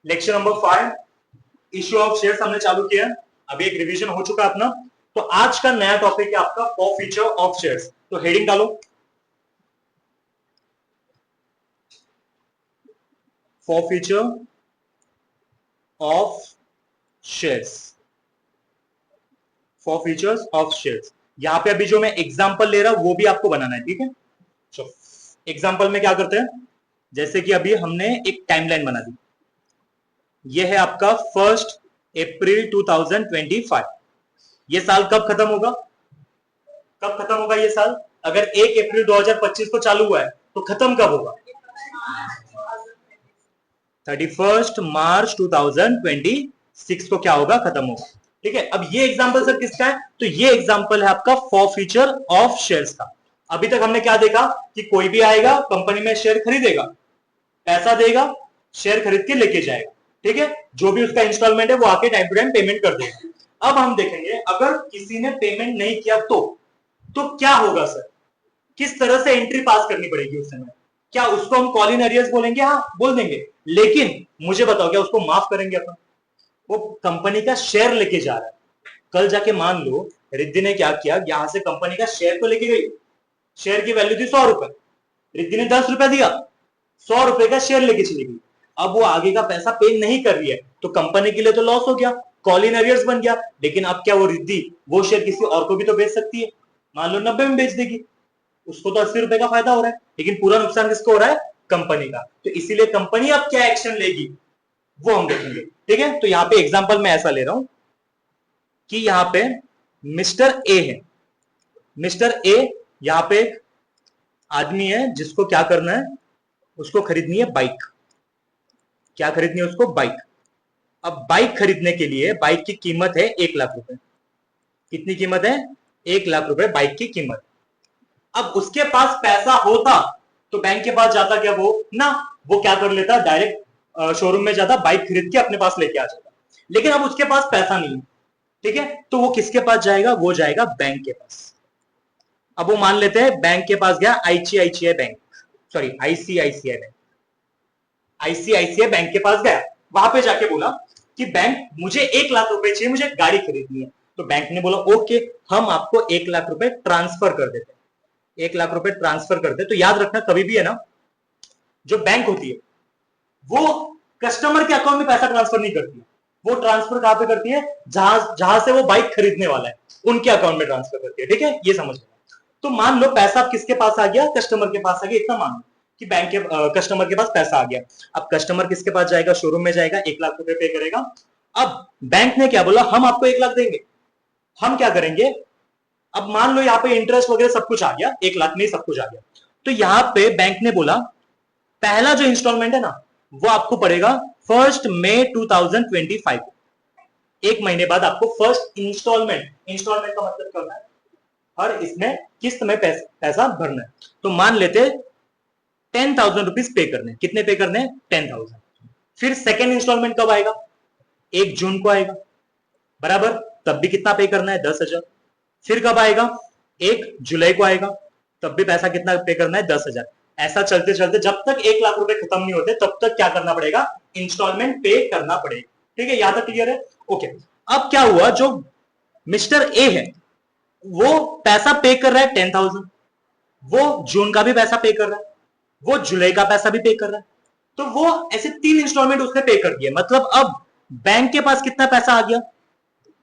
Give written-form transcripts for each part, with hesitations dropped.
Lecture number 5 issue of shares हमने चालू किया। अभी एक रिवीजन हो चुका अपना। तो आज का नया टॉपिक है आपका फोर फीचर ऑफ शेयर्स। तो हेडिंग डालो, four feature of shares, four features of shares. यहां पे अभी जो मैं एग्जांपल ले रहा हूं वो भी आपको बनाना है, ठीक है। चलो एग्जांपल में क्या करते हैं, जैसे कि अभी हमने एक टाइमलाइन बना दी। ये है आपका 1 अप्रैल 2025। ये साल कब खत्म होगा, कब खत्म होगा ये साल? अगर 1 अप्रैल 2025 को चालू हुआ है तो खत्म कब होगा? 31 मार्च 2026 को क्या होगा, खत्म होगा। ठीक है। अब ये एग्जांपल सर किसका है? तो ये एग्जांपल है आपका फोर फीचर ऑफ शेयर्स का। अभी तक हमने क्या देखा कि कोई भी आएगा कंपनी में शेयर खरीदेगा, पैसा देगा, शेयर खरीद के लेके जाएगा, ठीक है। जो भी उसका इंस्टॉलमेंट है वो आके टाइम टू टाइम पेमेंट कर देगा। अब हम देखेंगे अगर किसी ने पेमेंट नहीं किया तो क्या होगा सर, किस तरह से एंट्री पास करनी पड़ेगी उस समय? क्या उसको हम कॉल इन अरियर्स बोलेंगे? हाँ बोल देंगे, लेकिन मुझे बताओ क्या उसको माफ करेंगे अपन? वो कंपनी का शेयर लेके जा रहा है। कल जाके मान लो रिद्धि ने क्या किया, यहां से कंपनी का शेयर तो लेके गई, शेयर की वैल्यू थी 100 रुपए, रिद्धि ने 10 रुपए दिया, 100 रुपए का शेयर लेके चली गई। अब वो आगे का पैसा पे नहीं कर रही है तो कंपनी के लिए तो लॉस हो गया, कॉल इन अरियर्स बन गया। लेकिन अब क्या वो रिद्धि वो शेयर किसी और को भी तो बेच सकती है, मान लो 90 में बेच देगी, उसको तो 80 रुपए का फायदा हो रहा है, लेकिन पूरा नुकसान किसको हो रहा है? कंपनी का। तो इसीलिए कंपनी अब क्या एक्शन लेगी वो हम देखेंगे, ठीक है। तो यहां पे एग्जांपल मैं ऐसा ले रहा हूं कि यहां पे मिस्टर ए है, मिस्टर ए यहां पे एक आदमी है जिसको क्या करना है, उसको खरीदनी है बाइक। क्या खरीदनी है उसको? बाइक। अब बाइक खरीदने के लिए बाइक की कीमत है 1 लाख रुपए। कितनी कीमत है? 1 लाख रुपए बाइक की कीमत। अब उसके पास पैसा होता तो बैंक के पास जाता क्या वो ना, वो क्या कर लेता, डायरेक्ट शोरूम में जाता, बाइक खरीद के अपने पास लेके आ जाता। लेकिन अब उसके पास पैसा नहीं है, ठीक है, तो वो किसके पास जाएगा? वो जाएगा बैंक के पास। अब वो मान लेते हैं बैंक के पास गया, ICICI bank, sorry ICICI bank, ICICI bank के पास गया, वहां पे जाके बोला कि बैंक मुझे 1 लाख रुपए चाहिए, मुझे गाड़ी खरीदनी है। तो बैंक ने बोला ओके, हम आपको 1 लाख रुपए ट्रांसफर कर देते हैं, 1 लाख रुपए ट्रांसफर कर दे। तो याद रखना कभी भी है ना, जो बैंक होती है वो कस्टमर के अकाउंट में पैसा ट्रांसफर नहीं करती है, वो ट्रांसफर कहां पे करती है? जहां जहां से वो बाइक खरीदने वाला है उनके अकाउंट में ट्रांसफर करती है, ठीक है, ये समझ लो। तो मान लो पैसा अब किसके पास आ गया? कस्टमर के पास आ गया। इतना मान लो कि बैंक के कस्टमर के पास पैसा आ गया। अब कस्टमर किसके पास जाएगा? शोरूम में जाएगा, 1 लाख रुपए पे करेगा। अब बैंक ने क्या बोला, हम आपको 1 लाख देंगे। हम क्या करेंगे, अब मान लो यहाँ पे इंटरेस्ट वगैरह सब कुछ आ गया, 1 लाख में सब कुछ आ गया। तो यहाँ पे बैंक ने बोला पहला जो इंस्टॉलमेंट है ना वो आपको पड़ेगा 1 मई 2025। एक महीने बाद आपको फर्स्ट इंस्टॉलमेंट, इंस्टॉलमेंट का मतलब क्या होता है? हर इसमें किस्त में पैसा भरना है। तो मान लेते 10,000 रुपीज पे करने। कितने पे करने? 10,000। फिर सेकेंड इंस्टॉलमेंट कब आएगा? 1 जून को आएगा, बराबर। तब भी कितना पे करना है? 10,000। फिर कब आएगा? 1 जुलाई को आएगा, तब भी पैसा कितना पे करना है? 10,000। ऐसा चलते चलते जब तक 1 लाख रुपए खत्म नहीं होते तब तक क्या करना पड़ेगा? इंस्टॉलमेंट पे करना पड़ेगा, ठीक है। यहां तक क्लियर है? ओके। अब क्या हुआ, जो मिस्टर ए है वो पैसा पे कर रहा है 10,000, वो जून का भी पैसा पे कर रहा है, वो जुलाई का पैसा भी पे कर रहा है। तो वो ऐसे 3 इंस्टॉलमेंट उसने पे कर दिए। मतलब अब बैंक के पास कितना पैसा आ गया?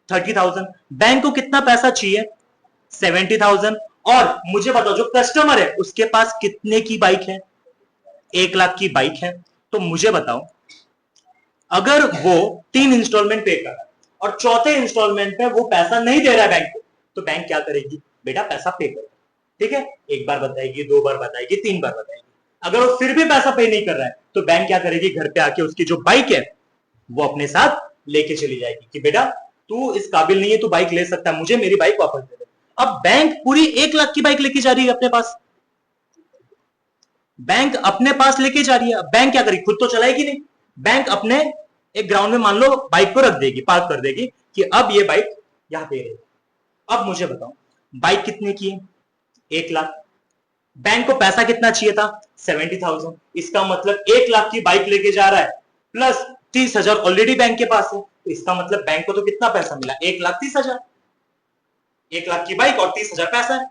30,000। बैंक को कितना पैसा चाहिए? 70,000। और मुझे बताओ जो कस्टमर है उसके पास कितने की बाइक है? 1 लाख की बाइक है। तो मुझे बताओ अगर वो 3 इंस्टॉलमेंट पे कर रहा है और चौथे इंस्टॉलमेंट में वो पैसा नहीं दे रहा है बैंक को, तो बैंक क्या करेगी? बेटा पैसा पे कर, ठीक है। एक बार बताएगी, 2 बार बताएगी, 3 बार बताएगी। अगर वो फिर भी पैसा पे नहीं कर रहा है तो बैंक क्या करेगी? घर पे आके उसकी जो बाइक है वो अपने साथ लेके चली जाएगी कि बेटा तू इस काबिल नहीं है, तू बाइक ले सकता है, मुझे मेरी बाइक वापस दे दे। अब बैंक पूरी 1 लाख की बाइक लेके जा रही है अपने पास, बैंक अपने पास लेके जा रही है। बैंक क्या करेगी? खुद तो चलाएगी नहीं, बैंक अपने एक ग्राउंड में मान लो बाइक को रख देगी, पार्क कर देगी कि अब ये बाइक यहां पे रहेगी। अब मुझे बताओ बाइक कितने की है? 1 लाख। बैंक को पैसा कितना चाहिए था? 70,000। इसका मतलब 1 लाख की बाइक लेके जा रहा है प्लस 30,000 ऑलरेडी बैंक के पास है, तो इसका मतलब बैंक को तो कितना पैसा मिला, 1,30,000। 1,00,000 की बाइक और 30,000 पैसा है,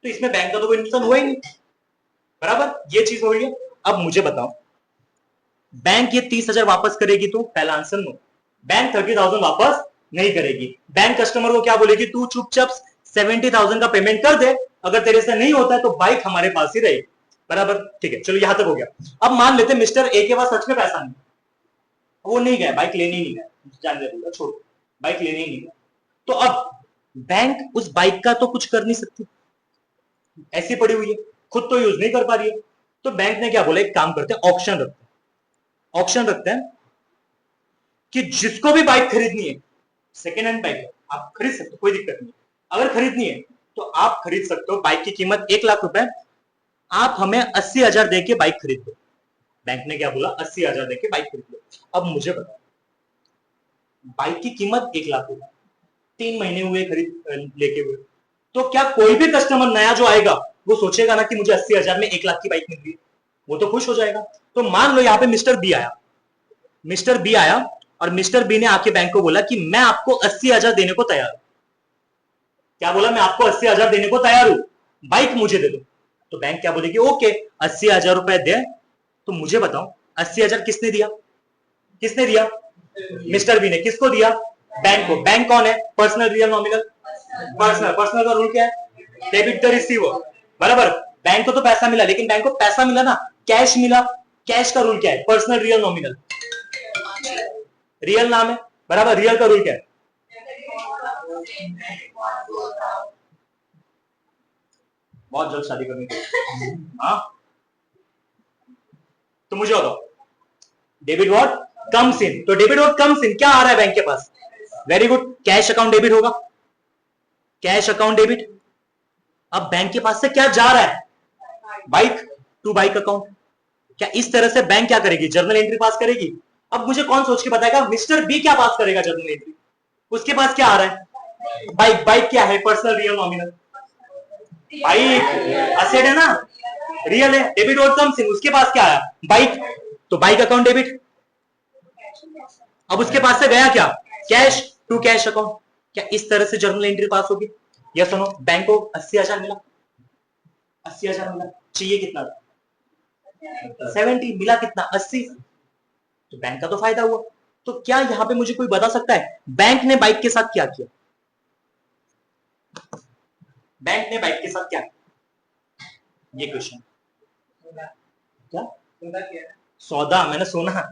तो इसमें बैंक का तो कोई नुकसान हुआ ही नहीं। बराबर, ये चीज हो रही है। अब मुझे बताओ, बैंक ये 30,000 वापस करेगी तो? पहला आंसर नो, बैंक 30,000 वापस नहीं करेगी। बैंक कस्टमर को क्या बोलेगी, तू चुपचाप 70,000 का पेमेंट कर दे, अगर तेरे से नहीं होता है तो बाइक हमारे पास ही रहेगी। बराबर, ठीक है, चलो यहां तक हो गया। अब मान लेते मिस्टर ए के पास सच में पैसा नहीं, वो नहीं गया, बाइक लेने ही नहीं गया, जान दे, छोड़, बाइक लेने ही नहीं गया। तो अब बैंक उस बाइक का तो कुछ कर नहीं सकती, ऐसी पड़ी हुई है, खुद तो यूज नहीं कर पा रही है। तो बैंक ने क्या बोला, एक काम करते हैं, ऑप्शन रखते हैं, ऑप्शन रखते हैं कि जिसको भी बाइक खरीदनी है, सेकेंड हैंड बाइक है, आप खरीद सकते हो, कोई दिक्कत नहीं। अगर खरीदनी है तो आप खरीद सकते हो, बाइक की कीमत 1,00,000 रुपए, आप हमें 80,000 देके बाइक खरीद लो। बैंक ने क्या बोला, 80,000 देके बाइक खरीद लो। अब मुझे बताओ, बाइक की कीमत 1,00,000 रुपए, 3 महीने हुए खरीद लेके हुए, तो क्या कोई भी कस्टमर नया जो आएगा वो सोचेगा ना कि मुझे 80,000 में 1,00,000 की बाइक मिल रही है? वो तो खुश हो जाएगा। तो मान लो यहाँ पे मिस्टर बी आया, मिस्टर बी आया और मिस्टर बी ने आके बैंक को बोला कि मैं आपको 80,000 देने को तैयार हूं। क्या बोला, मैं आपको 80,000 देने को तैयार हूं, बाइक मुझे दे दो। तो बैंक क्या बोलेगी, ओके 80,000 रुपए दे। तो मुझे बताओ 80,000 किसने दिया, किसने दिया, मिस्टर बी ने। किसको दिया, बैंक को। बैंक कौन है, personal, real, nominal, personal. Personal का रूल क्या है, डेबिट द रिसीवर। बराबर, बैंक को तो पैसा मिला, लेकिन बैंक को पैसा मिला ना, कैश मिला। कैश का रूल क्या है, पर्सनल, रियल, नॉमिनल, रियल नाम है। बराबर, रियल का रूल क्या है, बहुत जल्द शादी करनी चाहिए। हाँ, तो मुझे बताओ, डेबिट व्हाट कम्स इन, तो डेबिट व्हाट कम्स इन क्या आ रहा है बैंक के पास, very good, cash account debit होगा, कैश अकाउंट डेबिट। अब बैंक के पास से क्या जा रहा है, बाइक, टू बाइक अकाउंट। क्या इस तरह से बैंक क्या करेगी, जर्नल एंट्री पास करेगी? अब मुझे कौन सोच के बताएगा, मिस्टर बी क्या पास करेगा जर्नल एंट्री, उसके पास क्या आ रहा है, बाइक। बाइक क्या है, personal, real, nominal, bike asset है ना, रियल है, डेबिट और कम्स इन, उसके पास क्या आया, बाइक, तो बाइक अकाउंट डेबिट। अब उसके पास से गया क्या, कैश, टू कैश अकाउंट। क्या इस तरह से जर्नल एंट्री पास होगी? या सुनो, बैंक को 80,000 मिला, 80,000 मिला, चाहिए कितना था, 70, मिला कितना, 80, तो बैंक का तो फायदा हुआ। तो क्या यहां पे मुझे कोई बता सकता है बैंक ने बाइक के साथ क्या किया, बैंक ने बाइक के साथ क्या किया, ये क्वेश्चन। क्या सौदा, मैंने सुना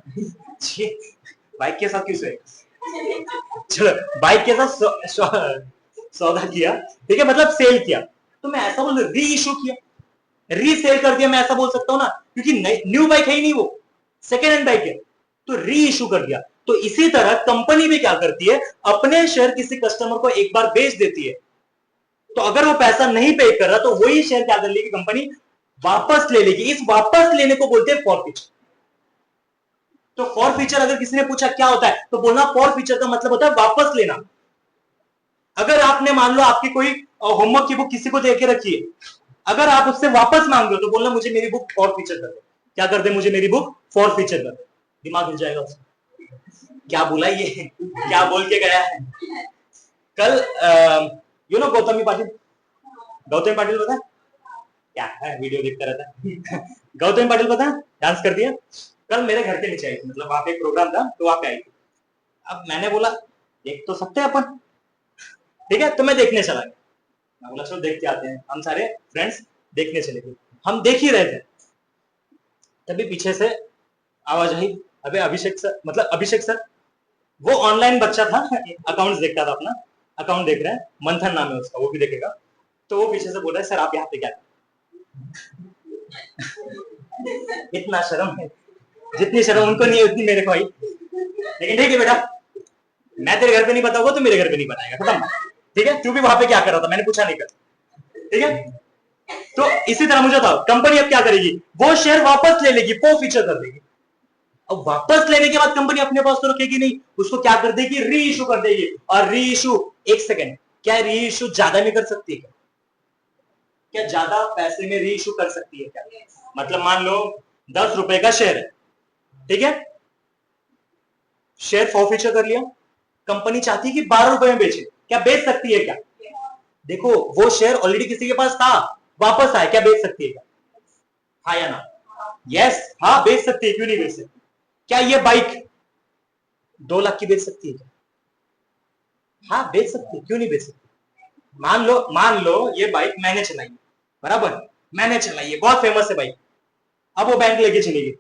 बाइक के साथ क्यों, चलो बाइक के साथ सौदा किया, ठीक है, मतलब सेल किया। तो मैं ऐसा बोल, री इशू किया, रीसेल कर दिया, मैं ऐसा बोल सकता हूं ना, क्योंकि न्यू बाइक है ही नहीं, वो सेकेंड हैंड बाइक है, तो री इशू कर दिया। तो इसी तरह कंपनी भी क्या करती है, अपने शेयर किसी कस्टमर को एक बार बेच देती है, तो अगर वो पैसा नहीं पे कर रहा तो वही शेयर क्या कर लेगी कंपनी, वापस ले लेगी। इस वापस लेने को बोलते हैं फॉरफीचर। तो फॉरफीचर अगर किसी ने पूछा क्या होता है, तो बोलना फॉरफीचर का मतलब होता है वापस लेना। अगर आपने मान लो आपकी कोई होमवर्क की बुक किसी को दे के रखी है, अगर आप उससे वापस मांग रहे हो तो बोलना मुझे मेरी बुक फॉरफीचर कर दे। क्या कर दे, मुझे मेरी बुक फॉरफीचर कर दे। दिमाग हिल जाएगा उसका, क्या बोला ये, क्या बोल के गया है। कल यू नो गौतमी पाटिल, गौतमी पाटिल पता है क्या है, वीडियो देखता रहता है गौतमी पाटिल पता है, डांस कर दिया। कल मेरे घर के नीचे आई थी, मतलब वहां पे एक प्रोग्राम था तो वहां पे आई थी। अब मैंने बोला देख तो सकते हैं अपन, ठीक है, तो मैं देखने चला गया। मैं बोला चलो देख के आते हैं, हम सारे फ्रेंड्स देखने चले गए। हम देख ही रहे थे, तभी पीछे से आवाज आई, अबे अभिषेक सर, मतलब अभिषेक सर, वो ऑनलाइन बच्चा था, अकाउंट्स देखता था अपना, अकाउंट देख रहा है, मंथन नाम है उसका, वो भी देखेगा। तो वो पीछे से बोल रहा है, सर आप यहाँ पे क्या इतना शर्म है, जितनी शर्म उनको नहीं है उतनी मेरे को आई। लेकिन ठीक है बेटा, मैं तेरे घर पे नहीं बताऊंगा तो मेरे घर पे नहीं बताएगा, खत्म, ठीक है। तू भी वहां पे क्या कर रहा था, मैंने पूछा नहीं कर, ठीक है। तो इसी तरह मुझे बताओ, कंपनी अब क्या करेगी, वो शेयर वापस ले लेगी, वो फीचर कर देगी। अब वापस लेने के बाद कंपनी अपने पास तो रखेगी नहीं, उसको क्या कर देगी, री इशू कर देगी। और री इशू, एक सेकेंड, क्या री इशू ज्यादा में कर सकती है, क्या ज्यादा पैसे में री इशू कर सकती है क्या? मतलब मान लो 10 रुपए का शेयर है, ठीक है, शेयर फॉरफीचर कर लिया, कंपनी चाहती है कि 12 रुपए में बेचे, क्या बेच सकती है क्या? देखो वो शेयर ऑलरेडी किसी के पास था, वापस आया, क्या बेच सकती है क्या? हाँ या ना? यस, हाँ बेच सकती है, क्यों नहीं बेच सकती? क्या ये बाइक 2 लाख की बेच सकती है क्या? हाँ बेच सकती है, क्यों नहीं बेच सकती? मान लो ये बाइक मैंने चलाई, बराबर, मैंने चलाई है, बहुत फेमस है बाइक, अब वो बैंक लेके चली गई,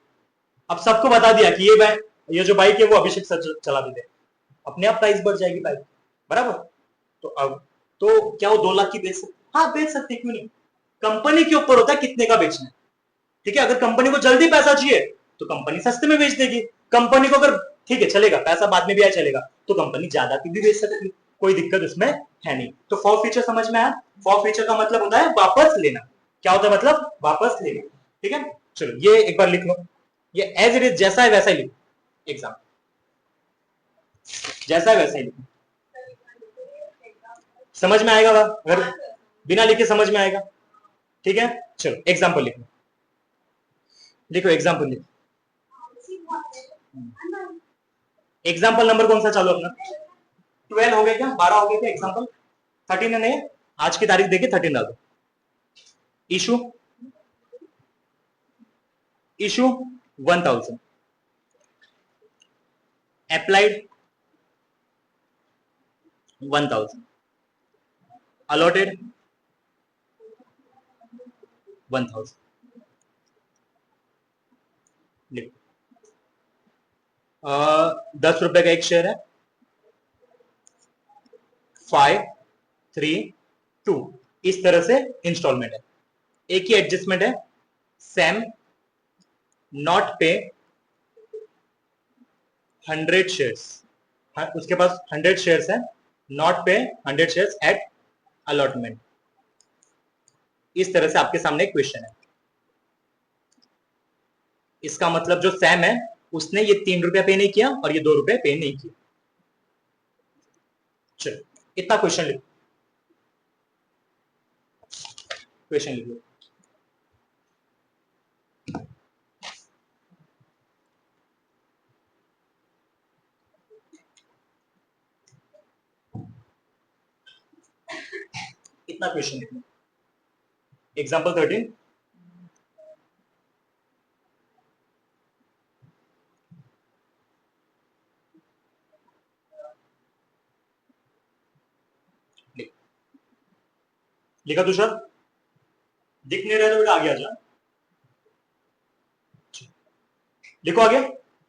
अब सबको बता दिया कि ये जो बाइक है वो अभिषेक सर चला देते, अपने आप प्राइस बढ़ जाएगी बाइक, बराबर। तो अब तो क्या वो 2 लाख की बेच सकती? हाँ बेच सकती, क्यों नहीं? कंपनी के ऊपर होता है कितने का बेचना है, ठीक है। अगर कंपनी को जल्दी पैसा चाहिए तो कंपनी सस्ते में बेच देगी, कंपनी को अगर ठीक है चलेगा, पैसा बाद में भी आया चलेगा, तो कंपनी ज्यादा की भी बेच सकती है, कोई दिक्कत उसमें है नहीं। तो फॉर फ्यूचर समझ में आया? फॉर फ्यूचर का मतलब होता है वापस लेना। क्या होता है मतलब? वापस लेना, ठीक है। चलो ये एक बार लिख लो, ये एज इट इज जैसा है वैसा ही लिखो, एग्जाम जैसा है वैसा ही लिखो, समझ में आएगा वह? अगर बिना लिखे समझ में आएगा, ठीक है। चलो एग्जाम्पल लिखो, लिखो एग्जाम्पल लिखो। एग्जाम्पल नंबर कौन सा चालू अपना? 12 हो गया क्या? 12 हो गया क्या? एग्जाम्पल 13 है नहीं? आज की तारीख देखिए 13 डाल दो। Issue issue 1000, applied 1000, allotted 1000। लिखो 10 रुपए का एक शेयर है, 532, इस तरह से इंस्टॉलमेंट है। एक ही एडजस्टमेंट है, सैम नॉट पे 100 शेयर्स, उसके पास 100 शेयर्स है, नॉट पे 100 शेयर्स एट अलॉटमेंट। इस तरह से आपके सामने क्वेश्चन है। इसका मतलब जो सैम है उसने ये 3 रुपया पे नहीं किया और ये 2 रुपए पे नहीं किया। चलो इतना क्वेश्चन लिखो, क्वेश्चन लिखो। इतना क्वेश्चन लिखो, एग्जाम्पल 13। लिखा तुषार? दिख नहीं रहा तो बेटा आगे आ जा, लिखो आगे।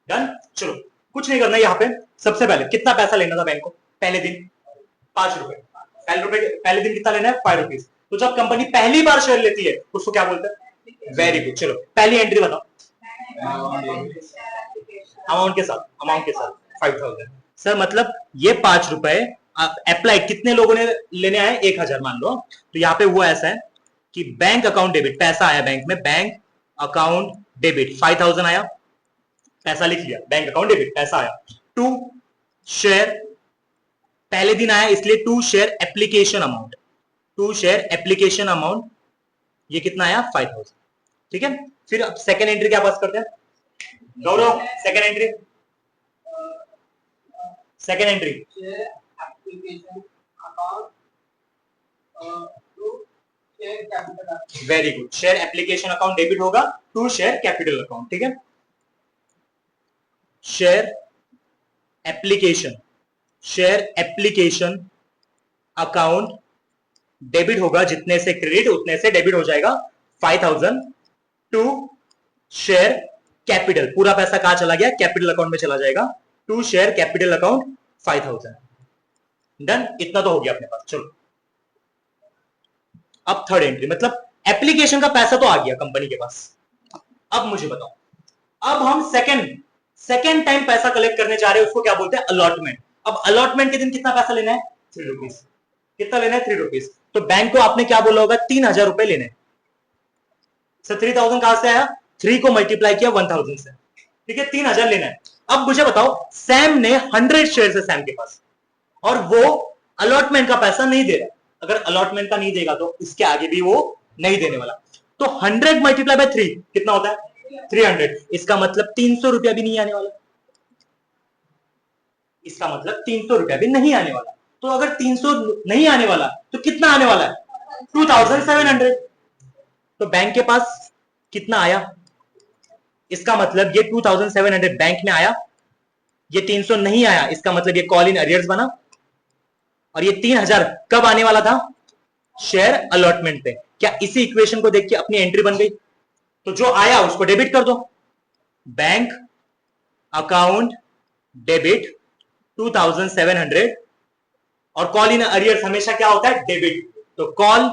डन। चलो कुछ नहीं करना यहाँ पे, सबसे पहले कितना पैसा लेना था बैंक को पहले दिन? 5 रुपए। पहले दिन कितना लेना है? 5 रुपीज। तो जब कंपनी पहली बार शेयर लेती है उसको क्या बोलते हैं? Very good. चलो पहली एंट्री बताओ, अमाउंट के साथ 5000। सर मतलब ये 5 रुपए अप्लाई कितने लोगों ने लेने आए? 1000 मान लो। तो यहाँ पे वो ऐसा है कि बैंक अकाउंट डेबिट, पैसा आया बैंक में, बैंक अकाउंट डेबिट 5000 आया, पैसा लिख लिया, बैंक अकाउंट डेबिट पैसा आया। टू शेयर, पहले दिन आया इसलिए to share application amount, to share application amount, ये कितना आया? 5000, ठीक है। फिर अब सेकेंड एंट्री क्या पास करते हैं Gaurav? Second entry, second entry very good, share application account debit होगा टू शेयर कैपिटल अकाउंट, ठीक है। शेयर एप्लीकेशन अकाउंट डेबिट होगा, जितने से क्रेडिट उतने से डेबिट हो जाएगा 5000 टू शेयर कैपिटल, पूरा पैसा कहां चला गया? कैपिटल अकाउंट में चला जाएगा, to share capital account 5000। Done, इतना तो हो गया अपने पास। चलो अब थर्ड एंट्री, मतलब एप्लीकेशन का पैसा तो आ गया कंपनी के पास। अब मुझे बताओ, अब हम सेकेंड टाइम पैसा कलेक्ट करने जा रहे हैं, उसको क्या बोलते हैं? अलॉटमेंट। अब अलॉटमेंट के दिन कितना पैसा लेना है? 3 रुपीज। कितना लेना है? 3 रुपीज। तो बैंक को आपने क्या बोला होगा? 3000 रुपए लेने। सर 3000 कहां से आया? 3 को मल्टीप्लाई किया 1000 से, ठीक है, 3000 लेना है। अब मुझे बताओ, सैम ने 100 शेयर है सैम के पास, और वो अलॉटमेंट का पैसा नहीं दे रहा। अगर अलॉटमेंट का नहीं देगा तो इसके आगे भी वो नहीं देने वाला। तो 100 मल्टीप्लाई बाय 3 कितना होता है? 300। इसका मतलब 300 रुपया भी नहीं आने वाला। इसका मतलब 300 रुपया भी नहीं आने वाला। तो अगर 300 नहीं आने वाला तो कितना आने वाला है? 2700। तो बैंक के पास कितना आया? इसका मतलब ये 2700 बैंक में आया, ये 300 नहीं आया, इसका मतलब ये कॉल इन अरियर्स बना, और ये 3000 कब आने वाला था? शेयर अलॉटमेंट पे। क्या इसी इक्वेशन को देख के अपनी एंट्री बन गई? तो जो आया उसको डेबिट कर दो। बैंक अकाउंट डेबिट 2700, और कॉल इन अरियर्स हमेशा क्या होता है? डेबिट। तो कॉल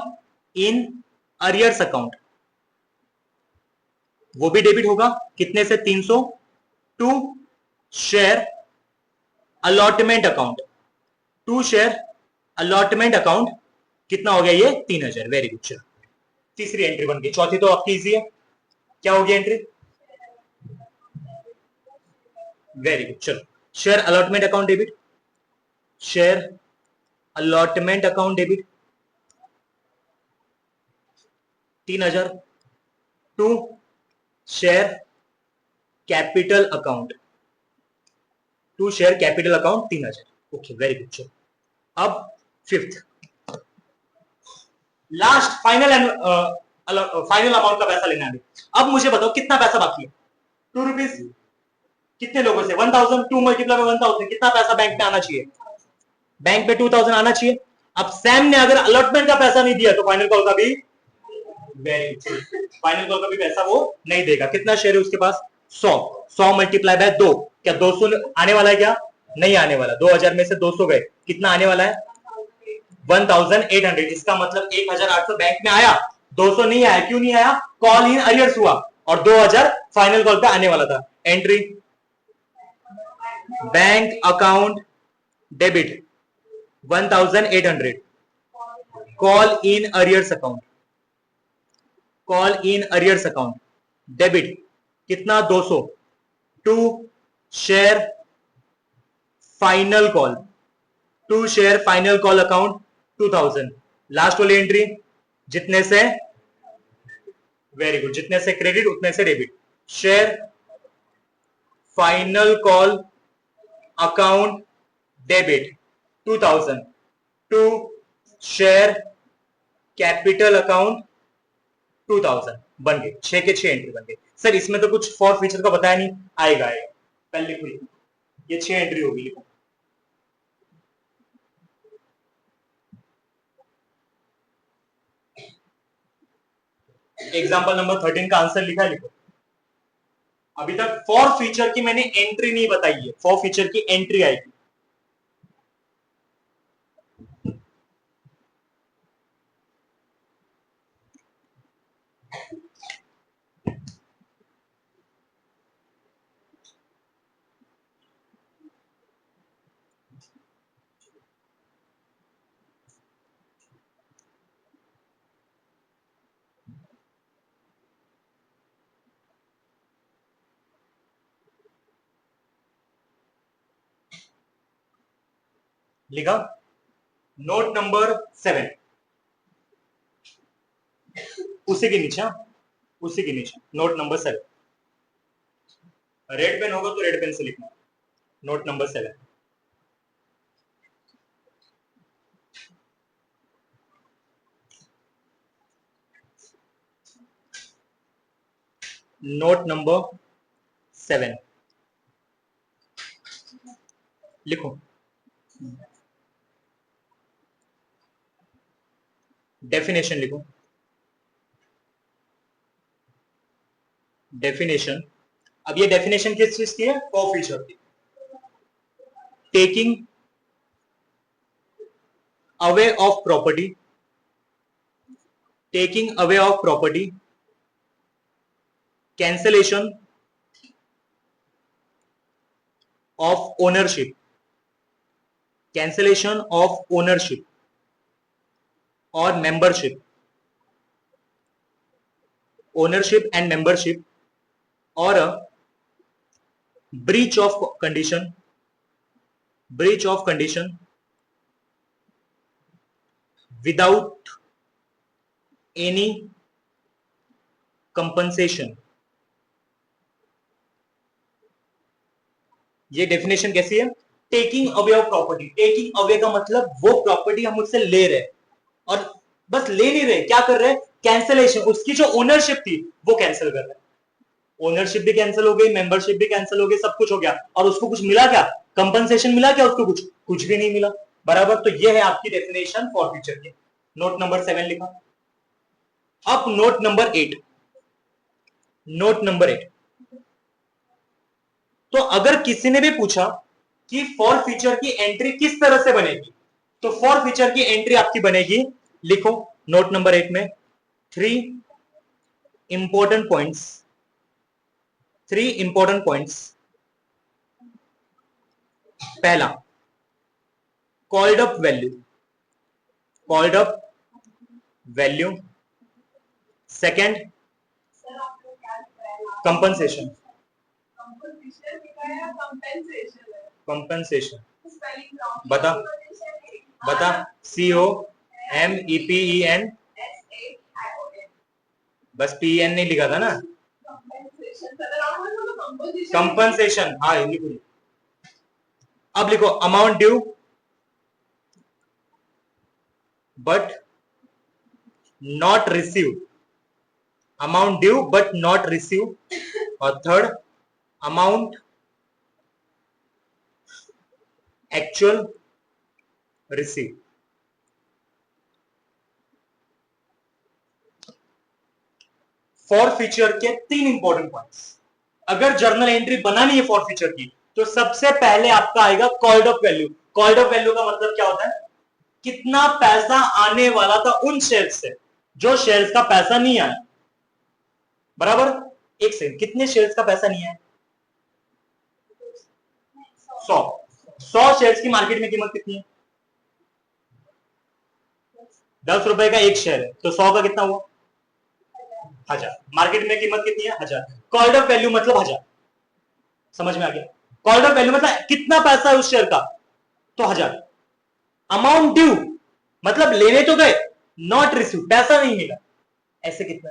इन अरियर्स अकाउंट वो भी डेबिट होगा, कितने से? 300 to share allotment account, to share allotment account कितना हो गया? ये 3000। Very good. चलो तीसरी एंट्री बन गई, चौथी तो आपकी इजी है। क्या होगी एंट्री? Very good. चलो share allotment account debit, share allotment account debit 3000 to share capital account, to share capital account 3000। Okay very good. चलो अब fifth last final final amount का पैसा लेना है। अब मुझे बताओ कितना पैसा बाकी है? 2 रुपीज। कितने लोगों से? 1000। 2 मल्टीप्लाई में 1000, कितना पैसा बैंक में आना चाहिए? बैंक पे 2000 आना चाहिए। अब सैम ने अगर अलॉटमेंट का पैसा नहीं दिया तो फाइनल कॉल का भी, फाइनल कॉल का भी पैसा वो नहीं देगा। कितना शेयर है उसके पास? 100। 100 मल्टीप्लाई बाय 2, क्या 200 आने वाला है? क्या नहीं आने वाला। 2000 में से 200 गए, कितना आने वाला है? 1800। इसका मतलब 1800 बैंक में आया, 200 नहीं आया। क्यों नहीं आया? कॉल इन अरियर्स हुआ, और 2000 फाइनल कॉल पे आने वाला था। Entry bank account debit 1800, call in arrears account, call in arrears account debit कितना? 200 to share final call, to share final call account 2000। Last वाली एंट्री जितने से, वेरी गुड, जितने से क्रेडिट उतने से debit. Share final call account debit 2000 to share capital account 2000। बन गए 6 के 6 एंट्री बन गए। सर इसमें तो कुछ फॉर फीचर का बताया नहीं। आएगा आएगा, पहले लिखो ये 6 एंट्री होगी। लिखो एग्जांपल नंबर 13 का आंसर लिखा है, लिखो। अभी तक फॉर फीचर की मैंने एंट्री नहीं बताई है, फॉर फीचर की एंट्री आएगी। लिखा नोट नंबर 7, उसी के नीचे, उसी के नीचे नोट नंबर 7। रेड पेन होगा तो रेड पेन से लिखना। नोट नंबर 7, नोट नंबर 7 लिखो। डेफिनेशन लिखो। डेफिनेशन, अब ये डेफिनेशन किस चीज की है? फॉर फीचर की। Taking away of property, taking away of property, cancellation of ownership, cancellation of ownership और मेंबरशिप, ओनरशिप एंड मेंबरशिप, और breach of condition, breach of condition without any compensation. ये डेफिनेशन कैसी है? Taking away of property. Taking away का मतलब वो property हम उससे ले रहे हैं, और बस ले नहीं रहे, क्या कर रहे हैं, कैंसिलेशन, उसकी जो ओनरशिप थी वो कैंसिल कर रहे हैं। ओनरशिप भी कैंसिल हो गई, मेंबरशिप भी कैंसिल हो गई, सब कुछ हो गया, और उसको कुछ मिला क्या, कंपनसेशन मिला क्या उसको, कुछ भी नहीं मिला। बराबर, तो ये है आपकी डेफिनेशन फॉर फ्यूचर की। नोट नंबर 7 लिखा। अब नोट नंबर 8। नोट नंबर 8, तो अगर किसी ने भी पूछा कि फॉर फ्यूचर की एंट्री किस तरह से बनेगी, तो फॉर फ्यूचर की एंट्री आपकी बनेगी, लिखो नोट नंबर 8 में 3 इंपॉर्टेंट पॉइंट्स। 3 important points. पहला, called up value. Called up value. Second, compensation. Compensation बता, बता। COMEPEN, बस PEN नहीं लिखा था ना, कंपनसेशन। हाँ लिखो, अब लिखो amount due but not receive. Amount due but not receive. और third, amount actual receive. For future के 3 इंपॉर्टेंट पॉइंट्स। अगर जर्नल एंट्री बनानी है फॉर फ्यूचर की, तो सबसे पहले आपका आएगा called up value. Called up value का मतलब क्या होता है, कितना पैसा आने वाला था उन शेयर्स से जो शेयर्स का पैसा नहीं आया। बराबर, एक सेकंड, कितने शेयर्स का पैसा नहीं आया, 100। 100 शेयर्स की मार्केट में कीमत कितनी है, 10 रुपए का एक शेयर है, तो 100 का कितना हुआ, 1000। मार्केट में कीमत कितनी है, 1000। कॉल्ड अप वैल्यू मतलब 1000। समझ में आ गया, कॉल्ड अप वैल्यू मतलब कितना पैसा है उस शेयर का, तो 1000। अमाउंट ड्यू मतलब लेने तो गए, नॉट रिसीव पैसा नहीं मिला, ऐसे कितना,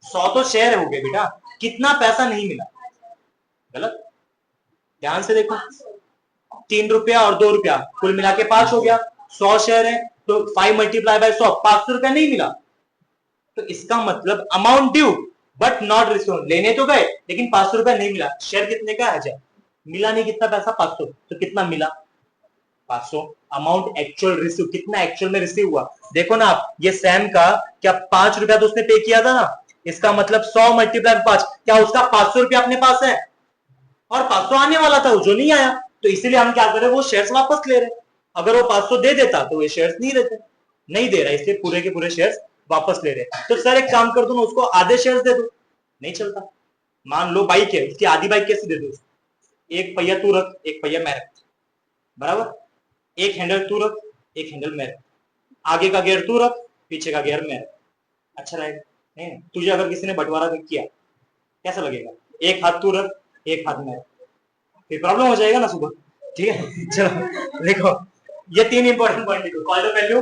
100 तो शेयर हो गए बेटा, कितना पैसा नहीं मिला, गलत। ध्यान से देखो, 3 रुपया और 2 रुपया कुल मिला के 5 हो गया, 100 शेयर है तो 5 मल्टीप्लाई बाय 100, 500 रुपया नहीं मिला। तो इसका मतलब amount due but not receive, लेने तो गए लेकिन 500 रुपया नहीं मिला। शेयर कितने का, 1000, मिला नहीं कितना पैसा, 500, तो कितना मिला, 500। अमाउंट एक्चुअल रिसीव, कितना एक्चुअल में रिसीव हुआ, देखो ना आप, ये सैम का क्या 5 रुपया तो उसने पे किया था ना, इसका मतलब 100 मल्टीप्लाई 5, क्या उसका 500 रुपया अपने पास है, और 500 आने वाला था जो नहीं आया, तो इसीलिए हम क्या कर रहे हैं, वो शेयर्स वापस ले रहे हैं। अगर वो 500 दे देता तो ये शेयर्स नहीं रहते, नहीं दे रहा, इसलिए पूरे के पूरे शेयर्स वापस ले रहे हैं। तो सर एक काम कर दो ना, उसको आधे शेयर्स दे दो, नहीं चलता। मान लो बाइक है, उसकी आधी बाइक कैसे दे दो, एक पहिया तू रख, एक पहिया मैं रख, बराबर, एक हैंडल तू रख, एक हैंडल मैं रख, आगे का गियर तू रख, पीछे का गियर मैं रख, अच्छा रहेगा नहीं। तुझे अगर किसी ने बंटवारा किया कैसा लगेगा, एक हाथ तू रख, एक हाथ मैं रख, फिर प्रॉब्लम हो जाएगा ना सुबह, ठीक है। चलो देखो, ये 3 इंपॉर्टेंट पॉइंट लिखो, called up value,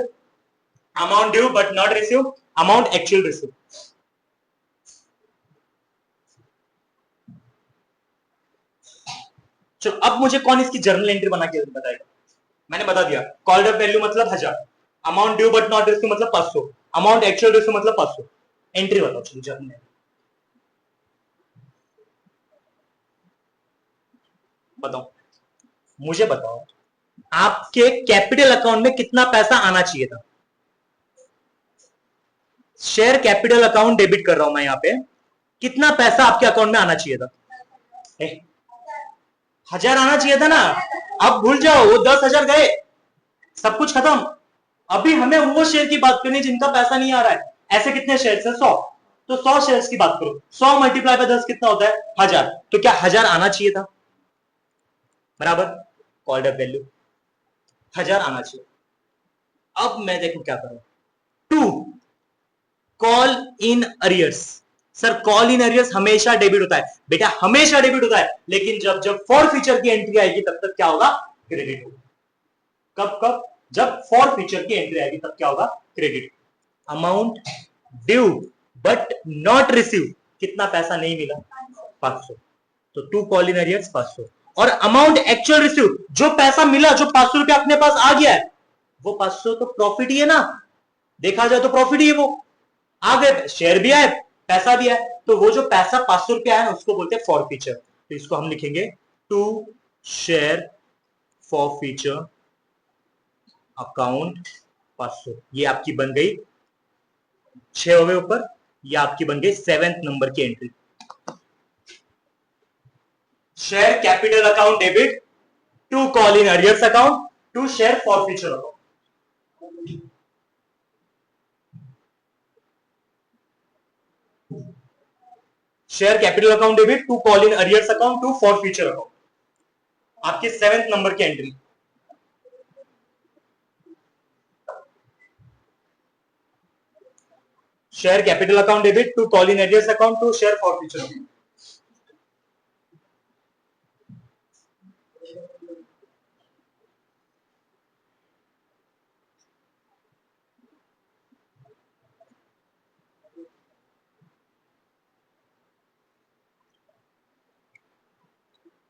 amount due but not receive, amount actual receive. चलो अब मुझे कौन इसकी जर्नल एंट्री बना के बताएगा, मैंने बता दिया, कॉल्ड अप वैल्यू मतलब 1000, amount due but not receive मतलब 500, अमाउंट एक्चुअल रिसीव मतलब 500। एंट्री बताओ चलो जर्नल, बताओ, मुझे बताओ, आपके कैपिटल अकाउंट में कितना पैसा आना चाहिए था, शेयर कैपिटल अकाउंट डेबिट कर रहा हूं मैं यहां पे, कितना पैसा आपके अकाउंट में आना चाहिए था, 1000 आना चाहिए था ना। अब भूल जाओ, वो 10,000 गए, सब कुछ खत्म। अभी हमें वो शेयर की बात करनी जिनका पैसा नहीं आ रहा है। ऐसे कितने शेयर है, 100, तो 100 शेयर्स की बात करो, 100 मल्टीप्लाई बाय 10 कितना होता है, 1000, तो क्या 1000 आना चाहिए था, बराबर, कॉल्ड अप वैल्यू 1000 आना चाहिए। अब मैं देखो क्या करूं, to, call in arrears. Sir call in arrears हमेशा डेबिट होता है बेटा, हमेशा डेबिट होता है, लेकिन जब जब फॉर फ्यूचर की एंट्री आएगी तब तक क्या होगा, क्रेडिट होगा। कब कब, जब फॉर फ्यूचर की एंट्री आएगी तब क्या होगा, credit. Amount due but not receive, कितना पैसा नहीं मिला, 500, तो टू कॉल इन अरियर्स 500, और अमाउंट एक्चुअल रिसीव, जो पैसा मिला, जो 500 रुपया अपने पास आ गया है, वो 500 तो प्रॉफिट ही है ना, देखा जाए तो प्रॉफिट ही है, वो आ गए, शेयर भी आए, पैसा भी आए, तो वो जो पैसा 500 रुपया है ना, उसको बोलते हैं फॉरफीचर। तो इसको हम लिखेंगे टू शेयर फॉरफीचर अकाउंट 500। ये आपकी बन गई 6 हो गए ऊपर, ये आपकी बन गई 7th नंबर की entry. Share capital account debit to call in arrears account to share forfeiture account. Share capital account debit to call in arrears account to forfeiture account, आपकी 7th नंबर की entry. Share capital account debit to call in arrears account to share forfeiture account.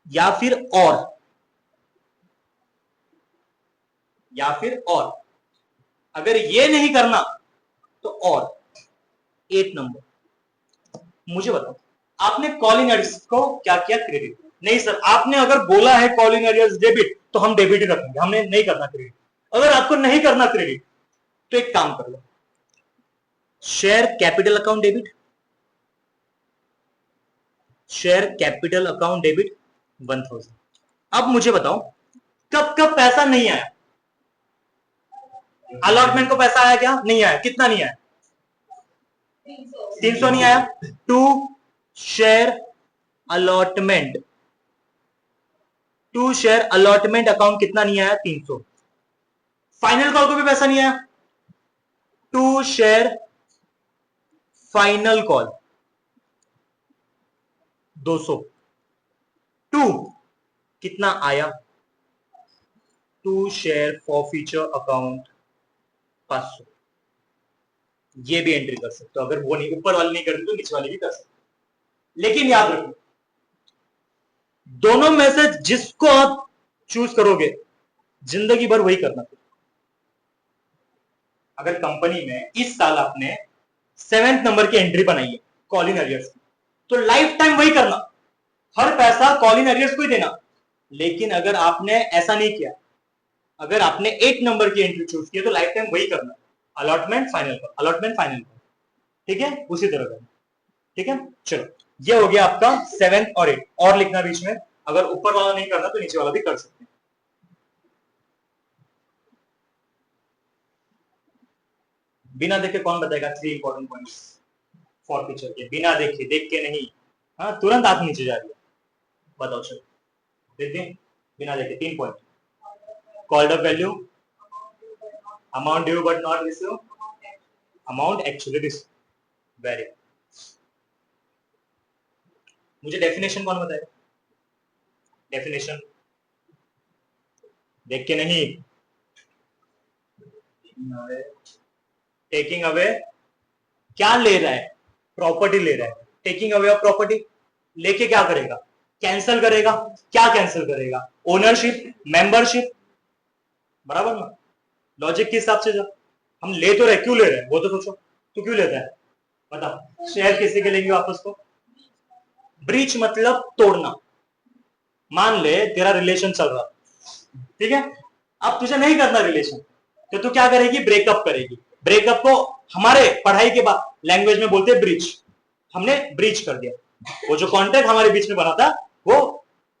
या फिर और, या फिर और, अगर ये नहीं करना तो और 8 नंबर। मुझे बताओ, आपने कॉल इन अरियर्स को क्या किया, क्रेडिट? नहीं सर, आपने अगर बोला है कॉल इन अरियर्स डेबिट तो हम डेबिट ही रखेंगे, हमने नहीं करना क्रेडिट। अगर आपको नहीं करना क्रेडिट तो एक काम कर लो, share capital account debit, share capital account debit 1000। अब मुझे बताओ, कब कब पैसा नहीं आया? अलॉटमेंट को पैसा आया क्या? नहीं आया। कितना नहीं आया? 300 नहीं आया। To share allotment, to share allotment account कितना नहीं आया? 300। फाइनल कॉल को भी पैसा नहीं आया। To share final call 200। To कितना आया? To share forfeiture account 500। ये भी एंट्री कर सकते हो, अगर वो नहीं, ऊपर वाली नहीं करते तो नीचे वाली भी कर सकते। लेकिन याद रखो, दोनों में से जिसको आप चूज करोगे जिंदगी भर वही करना। अगर कंपनी में इस साल आपने 7th नंबर की एंट्री बनाई है कॉल इन अरियर्स की, तो लाइफ टाइम वही करना, हर पैसा कॉल इन अरियर्स को ही देना। लेकिन अगर आपने ऐसा नहीं किया, अगर आपने 8 नंबर की एंट्री चूज की तो लाइफ टाइम वही करना, allotment final call, allotment final call. ठीक है, उसी तरह करना। ठीक है, चलो, ये हो गया आपका 7th और 8th। और लिखना बीच में, अगर ऊपर वाला नहीं करना तो नीचे वाला भी कर सकते हैं। बिना देखे कौन बताएगा 3 इंपॉर्टेंट पॉइंट्स फॉरफीचर के? बिना देखे, देख के नहीं। हाँ, तुरंत आंख नीचे जा रही है। बताओ, चलो देखते, बिना देखे 3 point. Called up value, amount due but not receive, amount actually receive. Very, मुझे डेफिनेशन कौन बताएगा? डेफिनेशन देख के नहीं, टेकिंग अवे, क्या ले रहा है? प्रॉपर्टी ले रहा है। टेकिंग अवे ऑफ प्रॉपर्टी, लेके क्या करेगा? कैंसिल करेगा। क्या कैंसिल करेगा? Ownership, membership. बराबर ना? लॉजिक के हिसाब से जब हम ले तो रहे, क्यों ले रहे हैं वो तो सोचो। तो क्यों लेता है बता? शेयर किसी के लेंगे वापस को। ब्रीच मतलब तोड़ना। मान ले तेरा रिलेशन चल रहा, ठीक है, अब तुझे नहीं करना रिलेशन, तो तू क्या करेगी? ब्रेकअप करेगी। ब्रेकअप को हमारे पढ़ाई के बाद लैंग्वेज में बोलते हैं ब्रीच। हमने ब्रीच कर दिया, वो जो कॉन्ट्रैक्ट हमारे बीच में बना था वो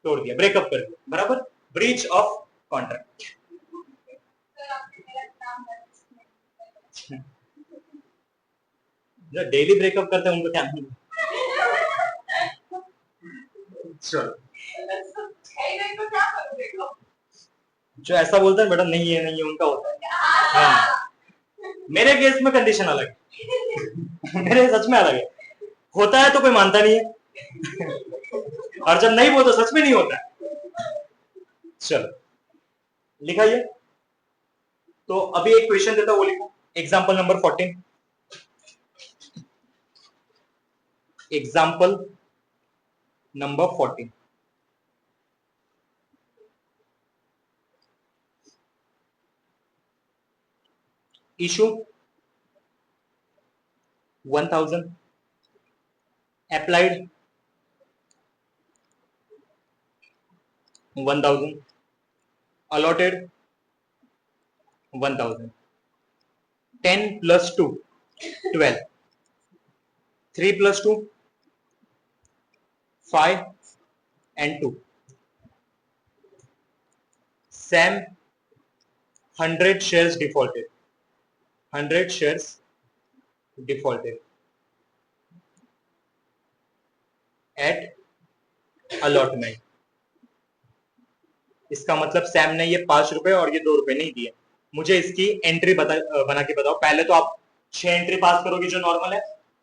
तोड़ दिया, ब्रेकअप कर दिया। बराबर, ब्रीच ऑफ कॉन्ट्रैक्ट। जो डेली ब्रेकअप करते हैं उनको क्या नहीं। चलो, जो ऐसा बोलते हैं मैडम नहीं है, नहीं है, उनका होता है। हाँ, मेरे केस में कंडीशन अलग है। मेरे सच में अलग है, होता है तो कोई मानता नहीं है, और जब नहीं वो तो सच में नहीं होता है। चलो, लिखा ये तो अभी एक क्वेश्चन देता वो लिखो, example number 14। Example number 14, issue 1000, applied 1000, allotted 1000, 10 plus 2 12, 3 plus 2 5 and 2, Sam 100 shares defaulted, 100 shares defaulted at allotment. इसका मतलब सैम ने ये 5 रुपए और ये 2 रुपए नहीं दिए। मुझे इसकी एंट्री बना के बताओ। पहले तो आप 6 एंट्री पास करोगे जो नॉर्मल है,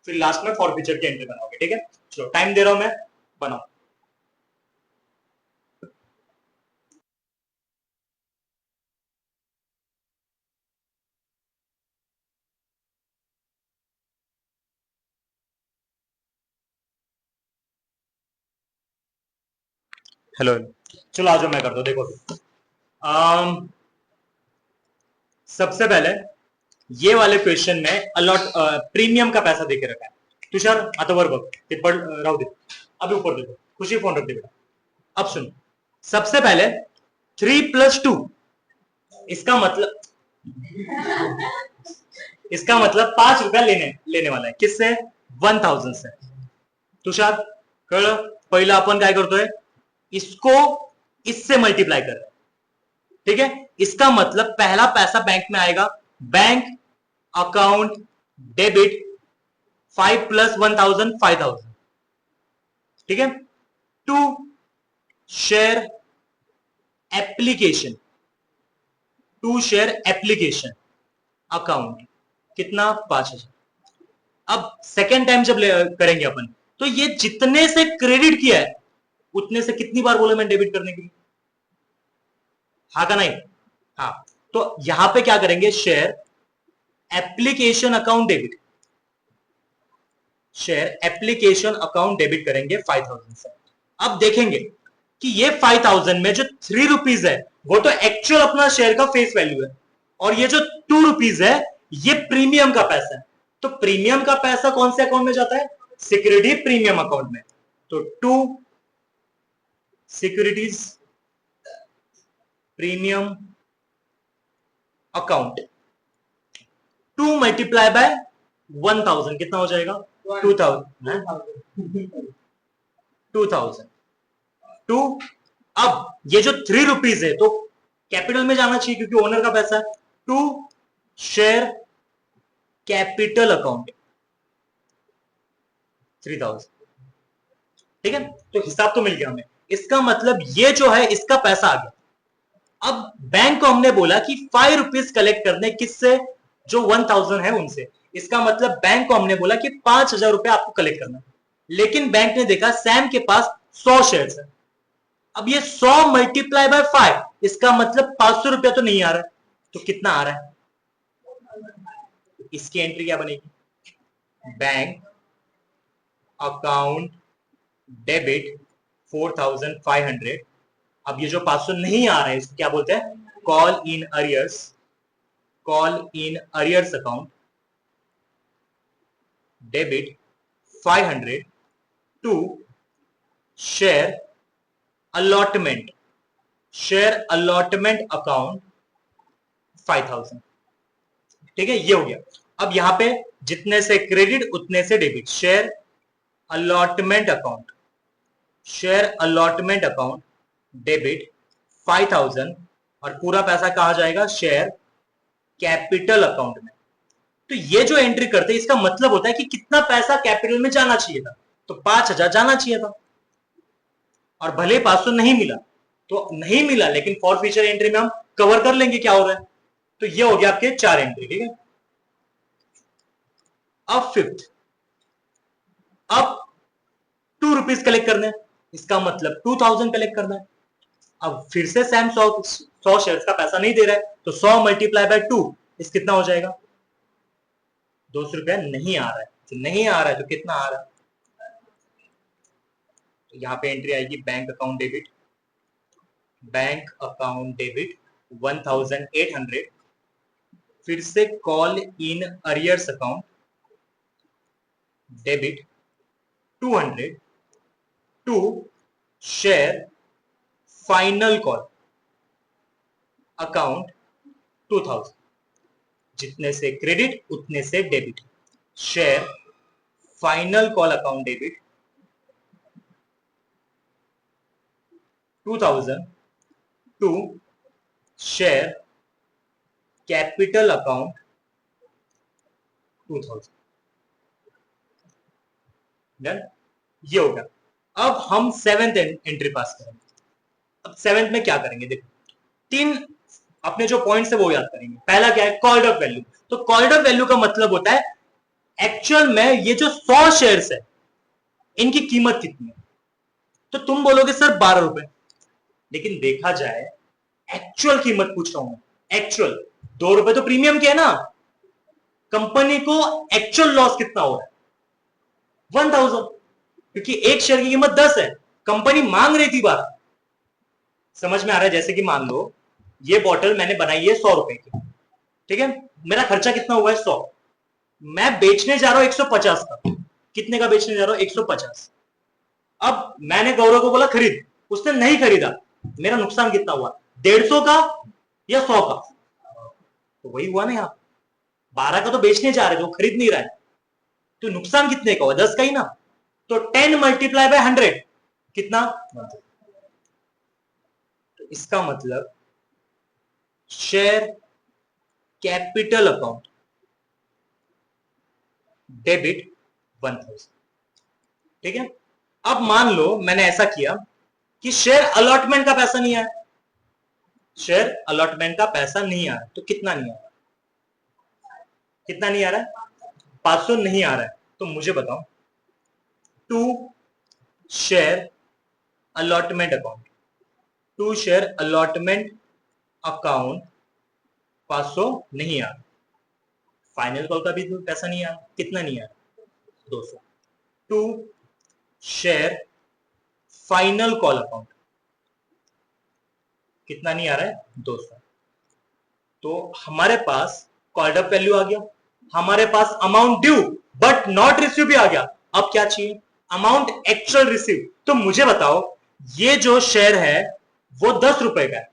फिर लास्ट में फॉरफीचर की एंट्री बनाओगे। ठीक है, चलो टाइम दे रहा हूं मैं, बनाओ। हेलो, चलो आ जाओ, मैं करता हूं। देखो सबसे पहले ये वाले क्वेश्चन में अलॉट प्रीमियम का पैसा देके रखा है। तुषार आता वर्ग ते पढ़ राहू दे, अभी ऊपर देखो, खुशी फोन रख दे बेटा। अब सुनो, सबसे पहले 3 plus 2, इसका मतलब इसका मतलब 5 रुपया लेने वाला है। किससे? 1000 से। तुषार कळ, पहिलं आपण काय करतोय, इसको इससे मल्टीप्लाई कर रहे हैं। ठीक है, इसका मतलब पहला पैसा बैंक में आएगा, बैंक अकाउंट डेबिट 5 plus 1000 5000। ठीक है, to share application, to share application account कितना? 5000। अब सेकेंड टाइम जब करेंगे अपन, तो ये जितने से क्रेडिट किया है उतने से कितनी बार बोला मैं डेबिट करने के लिए? हाँ का नहीं? हाँ, तो यहां पे क्या करेंगे, share application account debit, share application account debit करेंगे 5000 से। अब देखेंगे कि ये 5000 में जो 3 रुपीज है वो तो एक्चुअल अपना शेयर का फेस वैल्यू है, और ये जो 2 रुपीज है ये प्रीमियम का पैसा है। तो प्रीमियम का पैसा कौन से अकाउंट में जाता है? सिक्योरिटी प्रीमियम अकाउंट में। तो 2 securities premium account, 2 multiply by 1000 कितना हो जाएगा? 2000, 2000 टू। अब ये जो 3 रुपीज है तो कैपिटल में जाना चाहिए क्योंकि ओनर का पैसा है। To share capital account 3000। ठीक है, तो हिसाब तो मिल गया हमें। इसका मतलब ये जो है इसका पैसा आ गया। अब बैंक को हमने बोला कि 5 रुपीज कलेक्ट करने, किससे? जो 1000 है उनसे। इसका मतलब बैंक को हमने बोला कि 5000 रुपए आपको कलेक्ट करना, लेकिन बैंक ने देखा सैम के पास 100 शेयर्स है। अब ये 100 मल्टीप्लाई बाय 5, इसका मतलब 500 रुपया तो नहीं आ रहा है, तो कितना आ रहा है? इसकी एंट्री क्या बनेगी? Bank account debit 4500। अब ये जो 500 नहीं आ रहा है इसको क्या बोलते हैं? Call in arrears, call in arrears account debit 500 to share allotment, share allotment account 5000। ठीक है, ये हो गया। अब यहां पे जितने से क्रेडिट उतने से debit, share allotment account, share allotment account debit 5000, और पूरा पैसा कहां जाएगा? शेयर कैपिटल अकाउंट में। तो ये जो एंट्री करते हैं इसका मतलब होता है कि कितना पैसा कैपिटल में जाना चाहिए था, तो 5000 जाना चाहिए था, और भले 500 नहीं मिला तो नहीं मिला, लेकिन फॉर फ्यूचर एंट्री में हम कवर कर लेंगे क्या हो रहा है। तो ये हो गया आपके 4 एंट्री। ठीक है, अब फिफ्थ, अब 2 रुपीज कलेक्ट करने हैं, इसका मतलब 2000 कलेक्ट करना है। अब फिर से सैम 100 शेयर्स का पैसा नहीं दे रहा है, तो 100 मल्टीप्लाई बाय 2 इस कितना हो जाएगा? 200 रुपया नहीं आ रहा है, तो नहीं आ रहा है तो कितना आ रहा है? तो यहां पे एंट्री आएगी bank account debit, bank account debit 1800 फिर से call in arrears account debit 200 to share final call account 2000, जितने से क्रेडिट उतने से debit. Share final call account debit 2000 to share capital account 2000। Done, ये हो गया। अब हम सेवेंथ एंट्री पास करेंगे। अब सेवेंथ में क्या करेंगे, देखो तीन अपने जो पॉइंट्स है वो याद करेंगे। पहला क्या है, कॉल्ड अप वैल्यू। तो कॉल्ड अप वैल्यू का मतलब होता है एक्चुअल में ये जो 100 शेयर्स है इनकी कीमत कितनी है। तो तुम बोलोगे सर 12 रुपए, लेकिन देखा जाए एक्चुअल कीमत पूछ रहा हूं मैं, एक्चुअल 2 रुपए तो प्रीमियम के है ना। कंपनी को एक्चुअल लॉस कितना हो रहा है, 1000, क्योंकि एक शेयर की कीमत 10 है, कंपनी मांग रही थी 12। समझ में आ रहा है। जैसे कि मान लो ये बॉटल मैंने बनाई है 100 रुपए की, ठीक है, मेरा खर्चा कितना हुआ है 100, मैं बेचने जा रहा हूं 150 का। कितने का बेचने जा रहा हूं, 150। अब मैंने गौरव को बोला खरीद, उसने नहीं खरीदा, मेरा नुकसान कितना हुआ, 150 का या 100 का। तो वही हुआ ना, यहाँ 12 का तो बेचने जा रहे थे, वो खरीद नहीं रहा है, तो नुकसान कितने का हुआ, 10 का ही ना। तो 10 मल्टीप्लाई बाय 100 कितना, तो इसका मतलब शेयर कैपिटल अकाउंट डेबिट 1000। ठीक है। अब मान लो मैंने ऐसा किया कि शेयर अलॉटमेंट का पैसा नहीं आया, शेयर अलॉटमेंट का पैसा नहीं आया, तो कितना नहीं आ रहा, कितना नहीं आ रहा है, 500 नहीं आ रहा है। तो मुझे बताओ, to share allotment account, to share allotment account 500 नहीं आ रहा, फाइनल कॉल का भी तो पैसा नहीं आ रहा, कितना नहीं आ रहा, 200। To share final call account कितना नहीं आ रहा है, 200। तो हमारे पास कॉल्ड अप वैल्यू आ गया, हमारे पास amount due but not receive भी आ गया। अब क्या चाहिए, अमाउंट एक्चुअल रिसीव। तो मुझे बताओ, ये जो शेयर है वो 10 रुपए का है,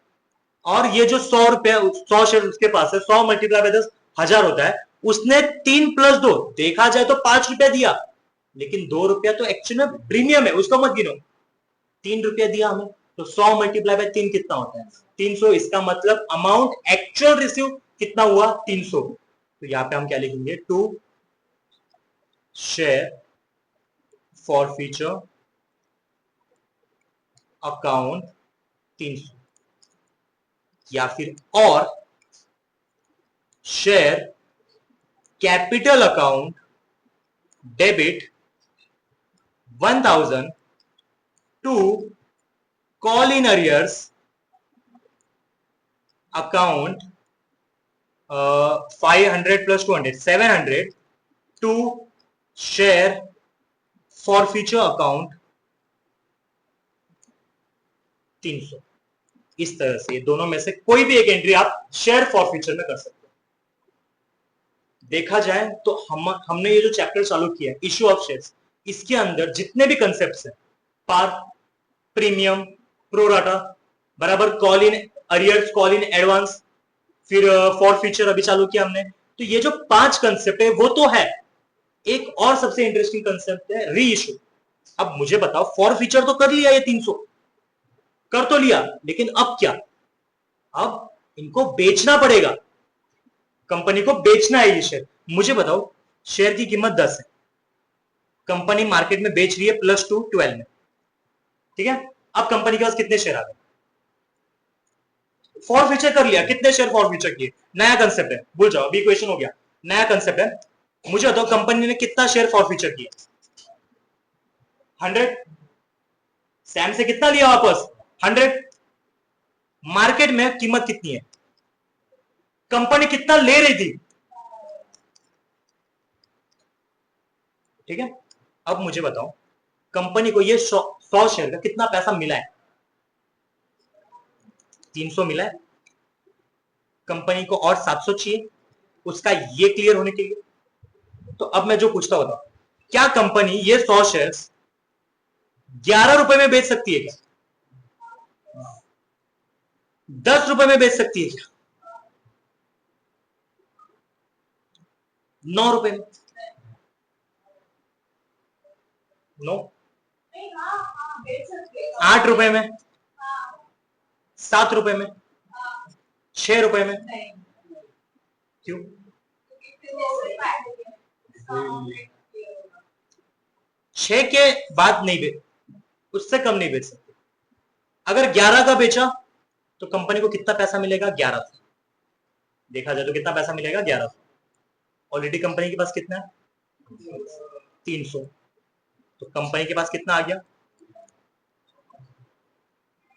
और ये जो 100 रुपए 100 शेयर उसके पास है, 100 मल्टीप्लाई बाय 10 1000 होता है। उसने 3 प्लस 2 देखा जाए तो 5 रुपया दिया, लेकिन 2 रुपया तो एक्चुअल में प्रीमियम है, उसको मत गिनो। 3 रुपया दिया हमें, तो 100 मल्टीप्लाई बाय 3 कितना होता है, 300। इसका मतलब अमाउंट एक्चुअल रिसीव कितना हुआ, 300। तो यहां पे हम क्या लिखेंगे, to share for future account 300, या फिर और share capital account debit 1000 to call in arrears account 500 plus 200 700 to share for future account 300। इस तरह से दोनों में से कोई भी एक एंट्री आप शेयर फॉर फ्यूचर में कर सकते हो। देखा जाए तो हमने ये जो चैप्टर चालू किया है, इश्यू ऑफ शेयर्स, इसके अंदर जितने भी कंसेप्ट्स हैं, पार, प्रीमियम, प्रोराटा, बराबर call in arrears, call in advance, फिर फॉर फ्यूचर अभी चालू किया हमने। तो ये जो 5 कंसेप्ट है वो तो है। एक और सबसे इंटरेस्टिंग कंसेप्ट है री इश्यू। अब मुझे बताओ, फॉर फ्यूचर तो कर लिया, ये 300 कर तो लिया, लेकिन अब क्या, अब इनको बेचना पड़ेगा, कंपनी को बेचना है ये शेयर। मुझे बताओ, शेयर की कीमत 10 है, कंपनी मार्केट में बेच रही है +2 12 में, ठीक है। अब कंपनी के पास कितने शेयर आ गए, फॉर फ्यूचर कर लिया, कितने शेयर फॉर फ्यूचर किए, नया कंसेप्ट है, भूल जाओ, अभी इक्वेशन हो गया, नया कंसेप्ट है। मुझे बताओ कंपनी ने कितना शेयर फॉर फ्यूचर किया, 100। सैम से कितना लिया वापस, 100। मार्केट में कीमत कितनी है, कंपनी कितना ले रही थी, ठीक है। अब मुझे बताओ, कंपनी को ये 100 शेयर का कितना पैसा मिला है, 300 मिला है। कंपनी को और 700 चाहिए, उसका ये क्लियर होने के लिए। तो अब मैं जो पूछता होता, क्या कंपनी ये 100 शेयर्स 11 रुपए में बेच सकती है क्या? 10 रुपए में बेच सकती है क्या? 9 रुपए में? नो। 8 रुपए में? 7 रुपए में? 6 रुपए में? क्यों? 6 के बाद नहीं बेच, उससे कम नहीं बेच सकते। अगर 11 का बेचा तो कंपनी को कितना पैसा मिलेगा? 11 सौ। देखा जाए तो कितना पैसा मिलेगा? 11 सौ। ऑलरेडी कंपनी के पास कितना है? 300। तो कंपनी के पास कितना आ गया?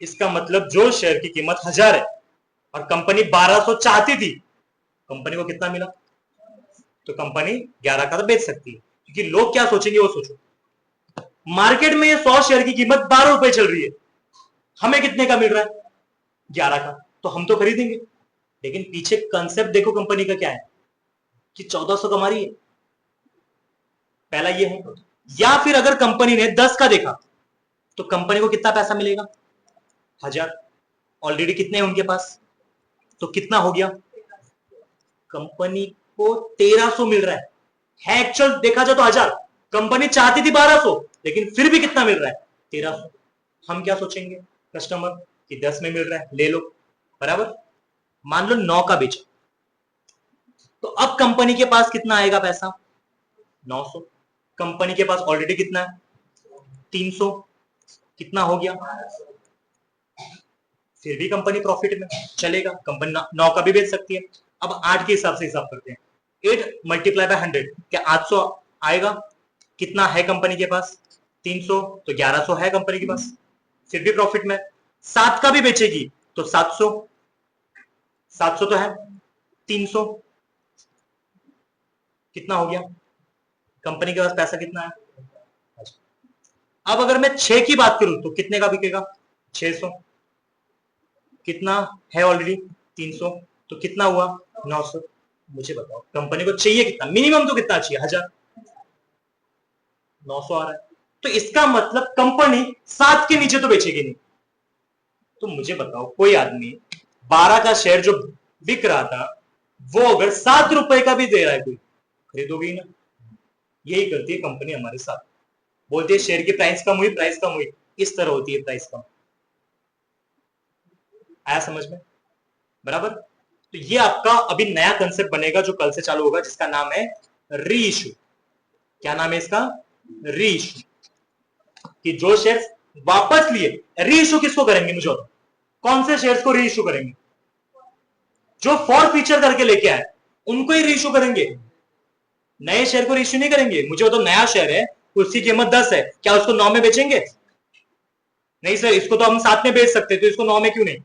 इसका मतलब जो शेयर की कीमत 1000 है और कंपनी 1200 चाहती थी, कंपनी को कितना मिला? तो कंपनी 11 का तो बेच सकती है, क्योंकि लोग क्या सोचेंगे वो सोचो। मार्केट में ये 100 शेयर की कीमत 12 रुपए चल रही है, हमें कितने का मिल रहा है? 11 का। तो हम तो खरीदेंगे। लेकिन पीछे कंसेप्ट देखो कंपनी का क्या है, कि 1400 कमा रही है। पहला ये है। या फिर अगर कंपनी ने 10 का देखा तो कंपनी को कितना पैसा मिलेगा? 1000। ऑलरेडी कितने हैं उनके पास? तो कितना हो गया? कंपनी को 1300 मिल रहा है एक्चुअल देखा जाए तो 1000। कंपनी चाहती थी 1200, लेकिन फिर भी कितना मिल रहा है? 1300। हम क्या सोचेंगे कस्टमर, कि 10 में मिल रहा है ले लो, बराबर। मान लो 9 का बेचा, तो अब कंपनी के पास कितना आएगा पैसा? 900। कंपनी के पास ऑलरेडी कितना है? 300। कितना हो गया? फिर भी कंपनी प्रॉफिट में चलेगा, कंपनी 9 का भी बेच सकती है। अब 8 के हिसाब से हिसाब करते हैं। 8 मल्टीप्लाई बाय 100, क्या 800 आएगा? कितना है कंपनी के पास? 300। तो 1100 है कंपनी के पास, फिर भी प्रॉफिट में। 7 का भी बेचेगी तो 700। 700 तो है। 300 कितना हो गया? कंपनी के पास पैसा कितना है? अब अगर मैं 6 की बात करूं तो कितने का बिकेगा? 600। कितना है ऑलरेडी? 300। तो कितना हुआ? 900। मुझे बताओ कंपनी को चाहिए कितना? मिनिमम तो कितना चाहिए? 1000। 900 आ रहा है, तो इसका मतलब कंपनी 7 के नीचे तो बेचेगी नहीं। तो मुझे बताओ कोई आदमी 12 का शेयर जो बिक रहा था, वो अगर 7 रुपए का भी दे रहा है, कोई खरीदोगी ना? यही करती है कंपनी हमारे साथ। बोलती है शेयर की प्राइस कम हुई, प्राइस कम हुई। इस तरह होती है प्राइस कम। आया समझ में? बराबर। तो ये आपका अभी नया कंसेप्ट बनेगा जो कल से चालू होगा, जिसका नाम है री इशू। क्या नाम है इसका? री इशू। कि जो शेयर्स वापस लिए, री इशू किसको करेंगे मुझे बताओ? कौन से शेयर्स को री इशू करेंगे? जो फॉर फीचर करके लेके आए उनको ही री इशू करेंगे, नए शेयर को री इशू नहीं करेंगे। मुझे बताओ नया शेयर है, उसकी कीमत 10 है, क्या उसको 9 में बेचेंगे? नहीं सर, इसको तो हम 7 में बेच सकते, तो इसको 9 में क्यों नहीं?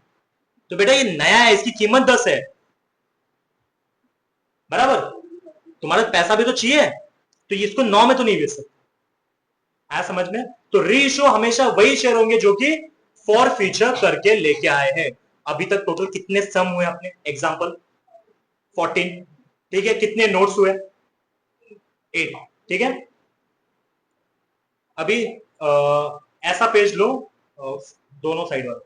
तो बेटा ये नया है, इसकी कीमत 10 है, बराबर। तुम्हारा पैसा भी तो चाहिए, तो इसको 9 में तो नहीं बेच सकते। आया समझ में? तो री इशू हमेशा वही शेयर होंगे जो कि फॉर फ्यूचर करके लेके आए हैं। अभी तक टोटल कितने सम हुए अपने? एग्जांपल 14। ठीक है, कितने नोट्स हुए? 8। ठीक है। अभी ऐसा पेज लो, दोनों साइड वाला,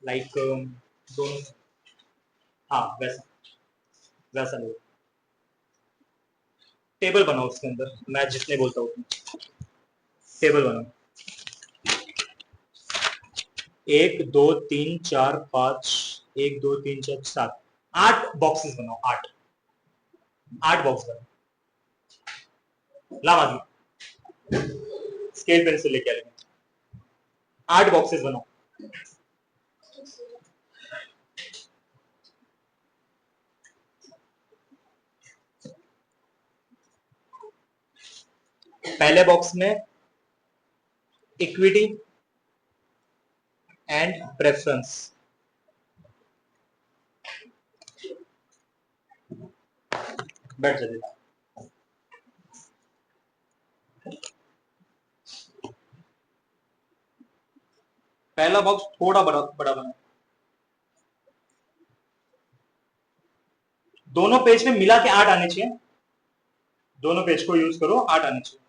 लाइक दोनों, हाँ वैसा, वैसा लो। टेबल बनाओ, उसके अंदर मैं जितने बोलता हूँ टेबल बनाओ। 1 2 3 4 5, 1 2 3 4 7, 8 बॉक्सेस बनाओ। 8 8 बॉक्स बनाओ। ला मादी, स्केल पेंसिल लेके आ लेंगे। 8 बॉक्सेस बनाओ। पहले बॉक्स में इक्विटी एंड प्रेफरेंस, बैठ जाते। पहला बॉक्स थोड़ा बड़ा बड़ा बना, दोनों पेज में मिला के 8 आने चाहिए, दोनों पेज को यूज करो, 8 आने चाहिए।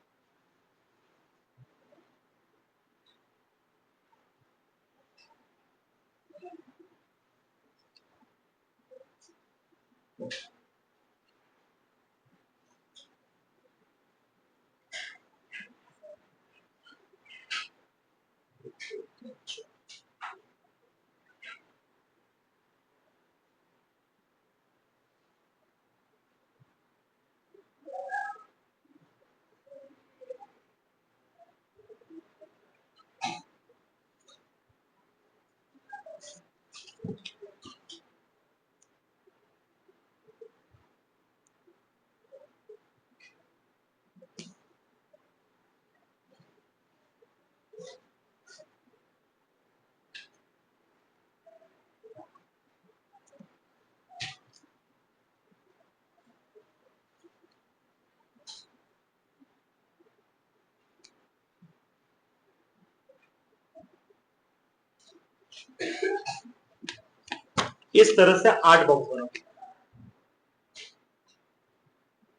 इस तरह से 8 बॉक्स बनाओ,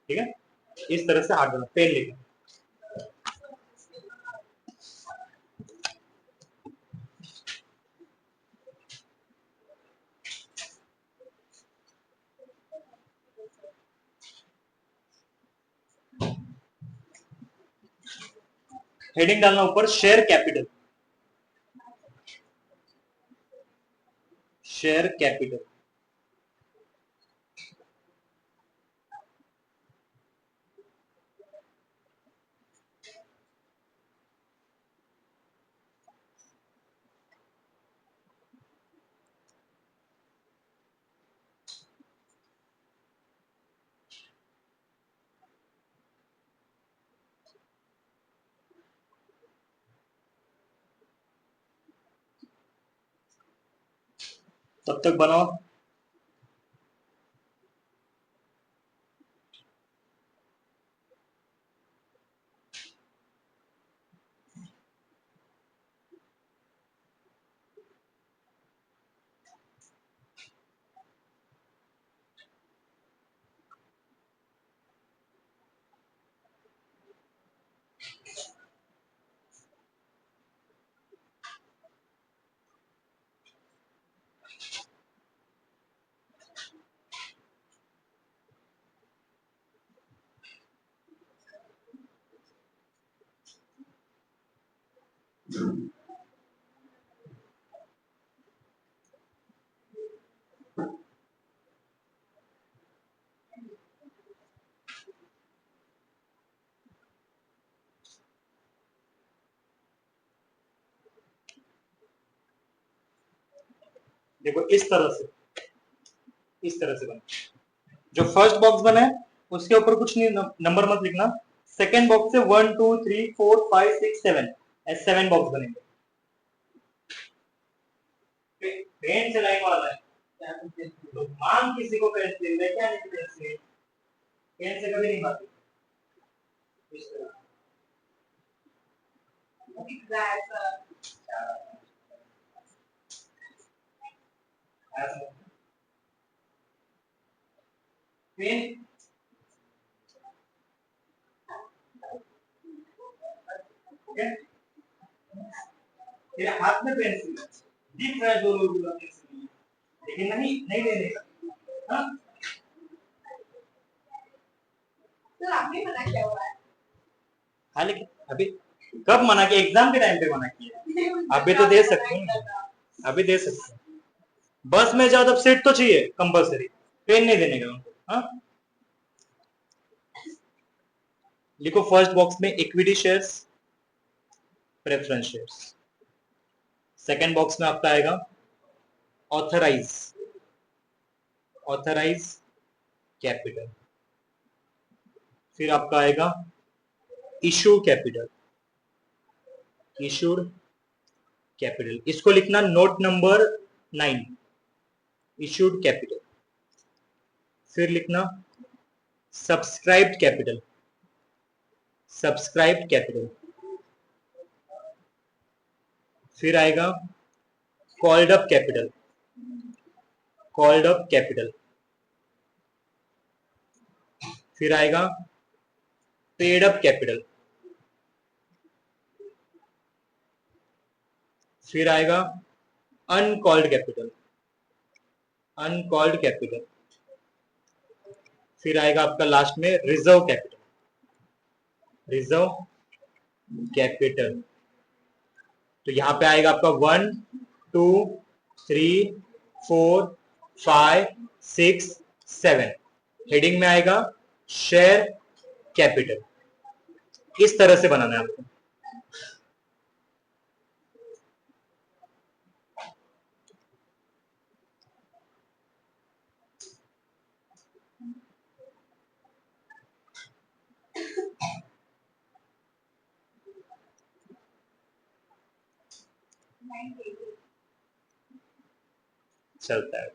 ठीक है, इस तरह से 8 बनाओ, पेन लेके। हेडिंग डालना ऊपर, शेयर कैपिटल, शेयर कैपिटल। तब तक बनाओ। देखो इस तरह से, इस तरह से बना। जो फर्स्ट बॉक्स बना है उसके ऊपर कुछ नहीं, नंबर मत लिखना। सेकेंड बॉक्स से 1 2 3 4 5 6 7 ऐसे 7 बॉक्स बनेंगे। पेन से लाइन वाला है, तो मांग किसी को पेंसिल ले, क्या नहीं पेंसिल, पेन से कभी नहीं मारती इस तरह। पेन तेरे हाथ में पेंसिल है, दिख रहा है दो लोग पेंसिल, लेकिन नहीं नहीं लेने का। हाँ तो आपने मना किया हुआ है। हाँ लेकिन अभी कब मना किया, एग्जाम के टाइम पे मना किया, अभी तो दे सकते हैं, अभी दे सकते हैं। बस में जाओ तब सीट तो चाहिए कंपलसरी, पेन नहीं देने का उनको। हाँ लिखो फर्स्ट बॉक्स में equity shares, preference shares. Second box में आपका आएगा ऑथराइज, ऑथराइज कैपिटल। फिर आपका आएगा इशू कैपिटल, इशूड कैपिटल। इसको लिखना नोट नंबर 9, इशूड कैपिटल। फिर लिखना सब्सक्राइब्ड कैपिटल, सब्सक्राइब्ड कैपिटल। फिर आएगा called up capital, called up capital. फिर आएगा पेड अप कैपिटल, फिर आएगा अनकॉल्ड कैपिटल, अनकॉल्ड कैपिटल, फिर आएगा आपका लास्ट में रिजर्व कैपिटल, रिजर्व कैपिटल। तो यहां पे आएगा आपका 1 2 3 4 5 6 7, हेडिंग में आएगा शेयर कैपिटल। इस तरह से बनाना है आपको। चलता है।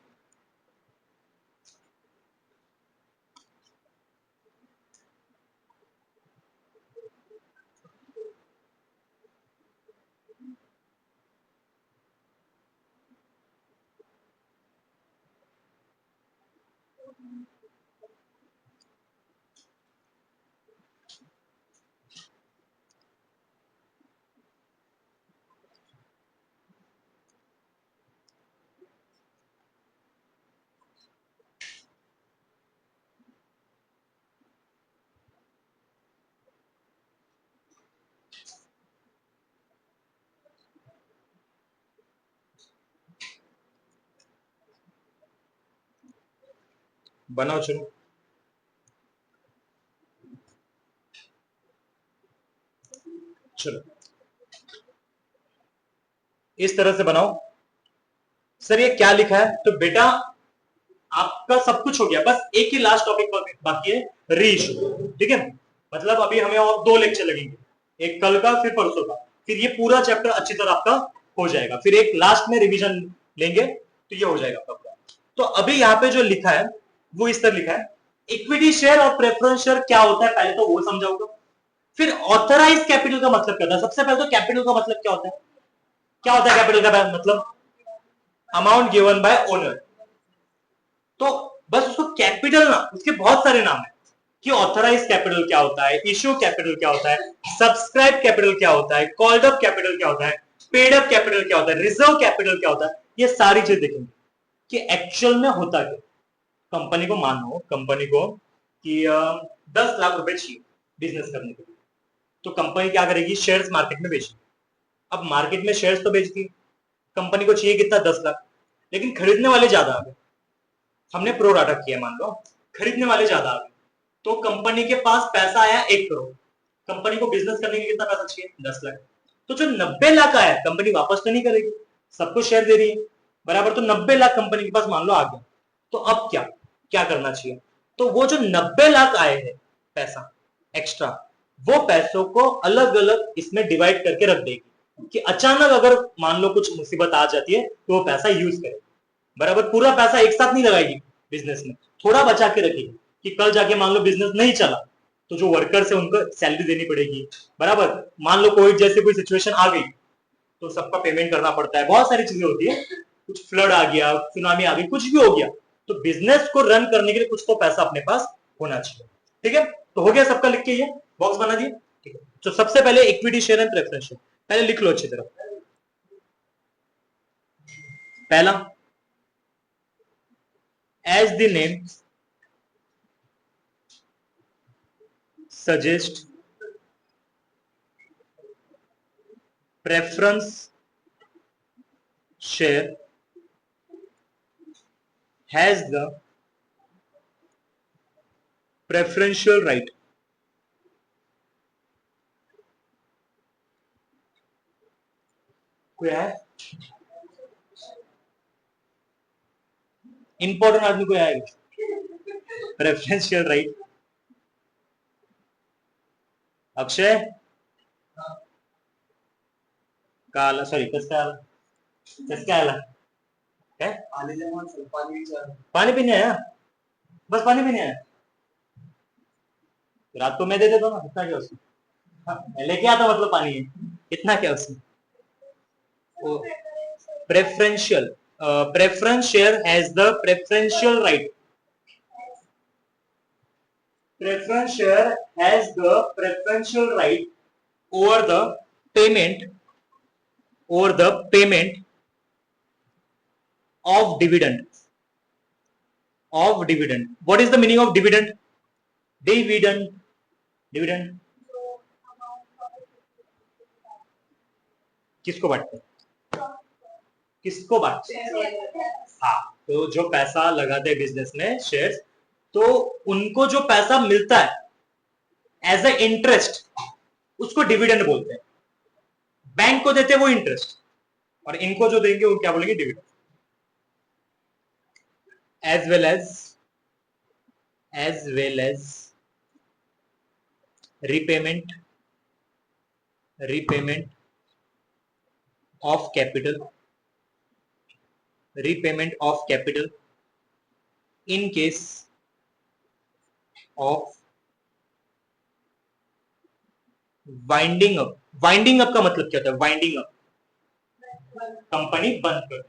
बनाओ चलो। चलो इस तरह से बनाओ। सर ये क्या लिखा है? तो बेटा आपका सब कुछ हो गया, बस एक ही लास्ट टॉपिक बाकी है, री इशू। ठीक है, मतलब अभी हमें और 2 लेक्चर लगेंगे, एक कल का फिर परसों का, फिर ये पूरा चैप्टर अच्छी तरह आपका हो जाएगा, फिर एक लास्ट में रिवीजन लेंगे तो ये हो जाएगा आपका। तो अभी यहाँ पे जो लिखा है वो इस तरह लिखा है, इक्विटी शेयर और प्रेफरेंस शेयर क्या होता है पहले तो वो समझाऊंगा, फिर ऑथराइज कैपिटल का मतलब क्या होता है। सबसे पहले तो कैपिटल का मतलब क्या होता है? क्या होता है कैपिटल का मतलब? Amount given by owner. तो बस उसको कैपिटल ना, उसके बहुत सारे नाम है कि ऑथराइज कैपिटल क्या होता है, इश्यू कैपिटल क्या होता है, सब्सक्राइब कैपिटल क्या होता है, कॉल्ड अप कैपिटल क्या होता है, पेड अप कैपिटल क्या होता है, रिजर्व कैपिटल क्या होता है। ये सारी चीज देखेंगे कि एक्चुअल में होता क्या। कंपनी को मानो, कंपनी को कि 10 लाख रुपए चाहिए बिजनेस करने के लिए, तो कंपनी क्या करेगी? शेयर्स मार्केट में बेचेगी। अब मार्केट में शेयर्स तो बेचती, कंपनी को चाहिए कितना? 10 लाख, लेकिन खरीदने वाले ज्यादा आ गए। हमने प्रो राटा किया मान लो, खरीदने वाले ज्यादा आ गए, तो कंपनी के पास पैसा आया 1 करोड़, कंपनी को बिजनेस करने के लिए कितना पैसा चाहिए? 10 लाख। तो जो 90 लाख आया कंपनी वापस तो नहीं करेगी, सबको शेयर दे रही है बराबर, तो 90 लाख कंपनी के पास मान लो आ गया। तो अब क्या क्या करना चाहिए? तो वो जो 90 लाख आए हैं पैसा एक्स्ट्रा, वो पैसों को अलग अलग इसमें डिवाइड करके रख देगी कि अचानक अगर मान लो कुछ मुसीबत आ जाती है तो वो पैसा यूज करे बराबर। पूरा पैसा एक साथ नहीं लगाएगी बिजनेस में, थोड़ा बचा के रखेगी कि कल जाके मान लो बिजनेस नहीं चला तो जो वर्कर्स है उनको सैलरी देनी पड़ेगी बराबर। मान लो कोविड जैसे कोई सिचुएशन आ गई तो सबका पेमेंट करना पड़ता है, बहुत सारी चीजें होती है, कुछ फ्लड आ गया, सुनामी आ गई, कुछ भी हो गया, तो बिजनेस को रन करने के लिए कुछ तो पैसा अपने पास होना चाहिए। ठीक है, तो हो गया सबका, लिख के ये बॉक्स बना दिए। ठीक है, तो सबसे पहले equity share and preference share, पहले लिख लो अच्छी तरह। पहला, as the name suggest, preference share has the preferential right। कोई है इंपॉर्टेंट आदमी? कोई आएगा? प्रेफरेंशियल राइट, अक्षय काला, सॉरी किसका आला, किसका आला है? पानी पीने आया? बस पानी पीने आया? रात को मैं दे देता ना, इतना क्या उसमें? मैं लेके आता मतलब पानी है, इतना क्या उसमें? Preferential, preference share has the preferential right. preference share has the preferential right over the payment of dividend. What is the meaning of dividend? Dividend किसको बांटते हैं? किसको बांटते हैं? हाँ, तो जो पैसा लगाते हैं बिजनेस में शेयर्स, तो उनको जो पैसा मिलता है एज ए इंटरेस्ट, उसको डिविडेंड बोलते हैं. बैंक को देते हैं वो इंटरेस्ट, और इनको जो देंगे वो क्या बोलेंगे? Dividend. as well as repayment of capital in case of winding up. Winding up का मतलब क्या होता है? वाइंडिंग अप, कंपनी बंद कर.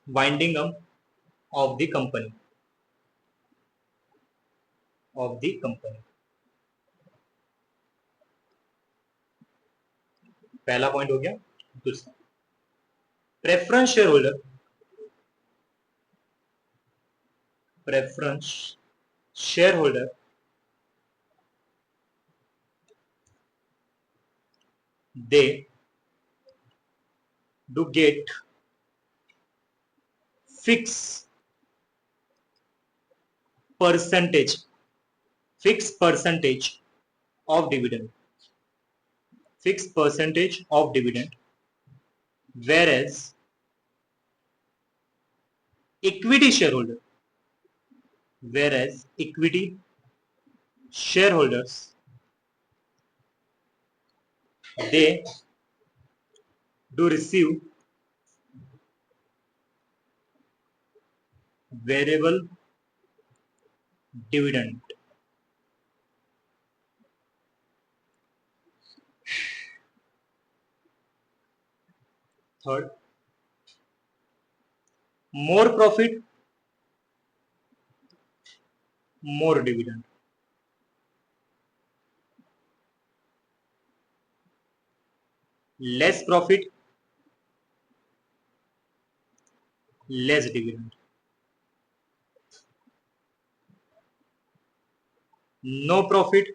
Winding up of the company पहला पॉइंट हो गया. दूसरा, preference share holder they do get fixed percentage of dividend, whereas equity shareholders they do receive variable dividend. Third, more profit, more dividend. Less profit, less dividend. No profit,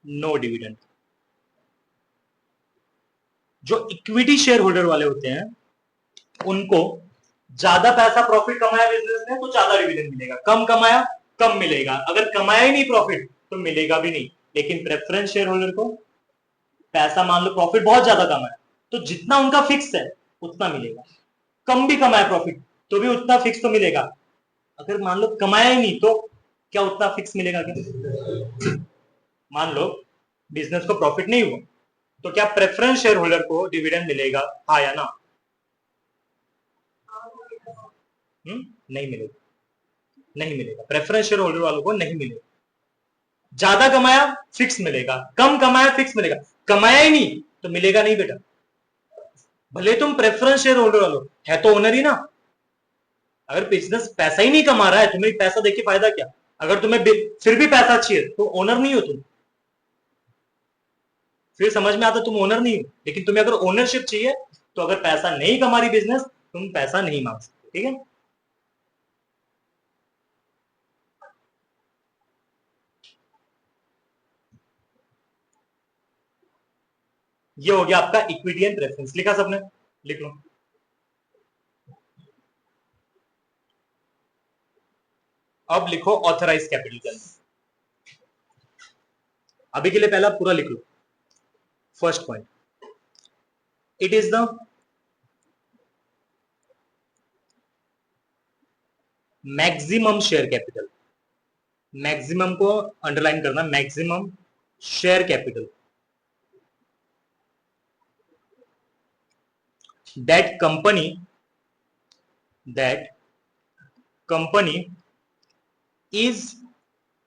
no dividend. जो equity share holder वाले होते हैं उनको ज्यादा पैसा profit कमाया business ने तो ज्यादा डिविडेंड मिलेगा, कम कमाया कम मिलेगा, अगर कमाया ही नहीं प्रॉफिट तो मिलेगा भी नहीं. लेकिन प्रेफरेंस शेयर होल्डर को पैसा, मान लो प्रॉफिट बहुत ज्यादा कमाया तो जितना उनका फिक्स है उतना मिलेगा. कम भी कमाया प्रॉफिट तो भी उतना फिक्स तो मिलेगा. अगर मान लो कमाया ही नहीं तो क्या उतना फिक्स मिलेगा क्या? मान लो बिजनेस को प्रॉफिट नहीं हुआ तो क्या प्रेफरेंस शेयर होल्डर को डिविडेंड मिलेगा? हाँ या ना? नहीं मिलेगा. नहीं मिलेगा, प्रेफरेंस शेयर होल्डर वालों को नहीं मिलेगा. ज्यादा कमाया फिक्स मिलेगा, कम कमाया फिक्स मिलेगा, कमाया ही नहीं तो मिलेगा नहीं बेटा. भले तुम प्रेफरेंस शेयर होल्डर वालो, है तो ओनर ही ना. अगर बिजनेस पैसा ही नहीं कमा रहा है, तुम्हें पैसा देके फायदा क्या? अगर तुम्हें फिर भी पैसा चाहिए तो ओनर नहीं हो तुम. फिर समझ में आता तुम ओनर नहीं हो. लेकिन तुम्हें अगर ओनरशिप चाहिए तो अगर पैसा नहीं कमा रही बिजनेस, तुम पैसा नहीं मांग सकते. ठीक है? ये हो गया आपका इक्विटी एंड प्रेफरेंस. लिखा सबने? लिख लो. अब लिखो ऑथराइज कैपिटल के अंदर. अभी के लिए पहला पूरा लिख लो. First point, it is the maximum share capital. Maximum को अंडरलाइन करना, maximum share capital that company is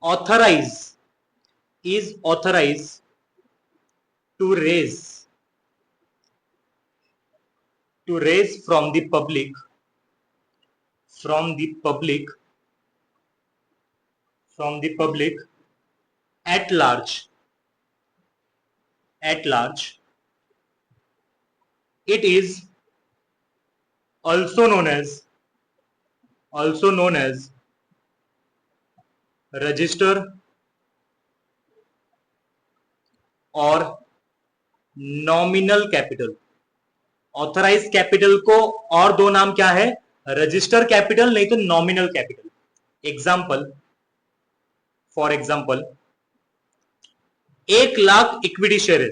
authorized to raise from the public from the public at large, it is also known as register और nominal capital. Authorise capital को और दो नाम क्या है? Register capital नहीं तो nominal capital. Example, for example 1,00,000 equity share है।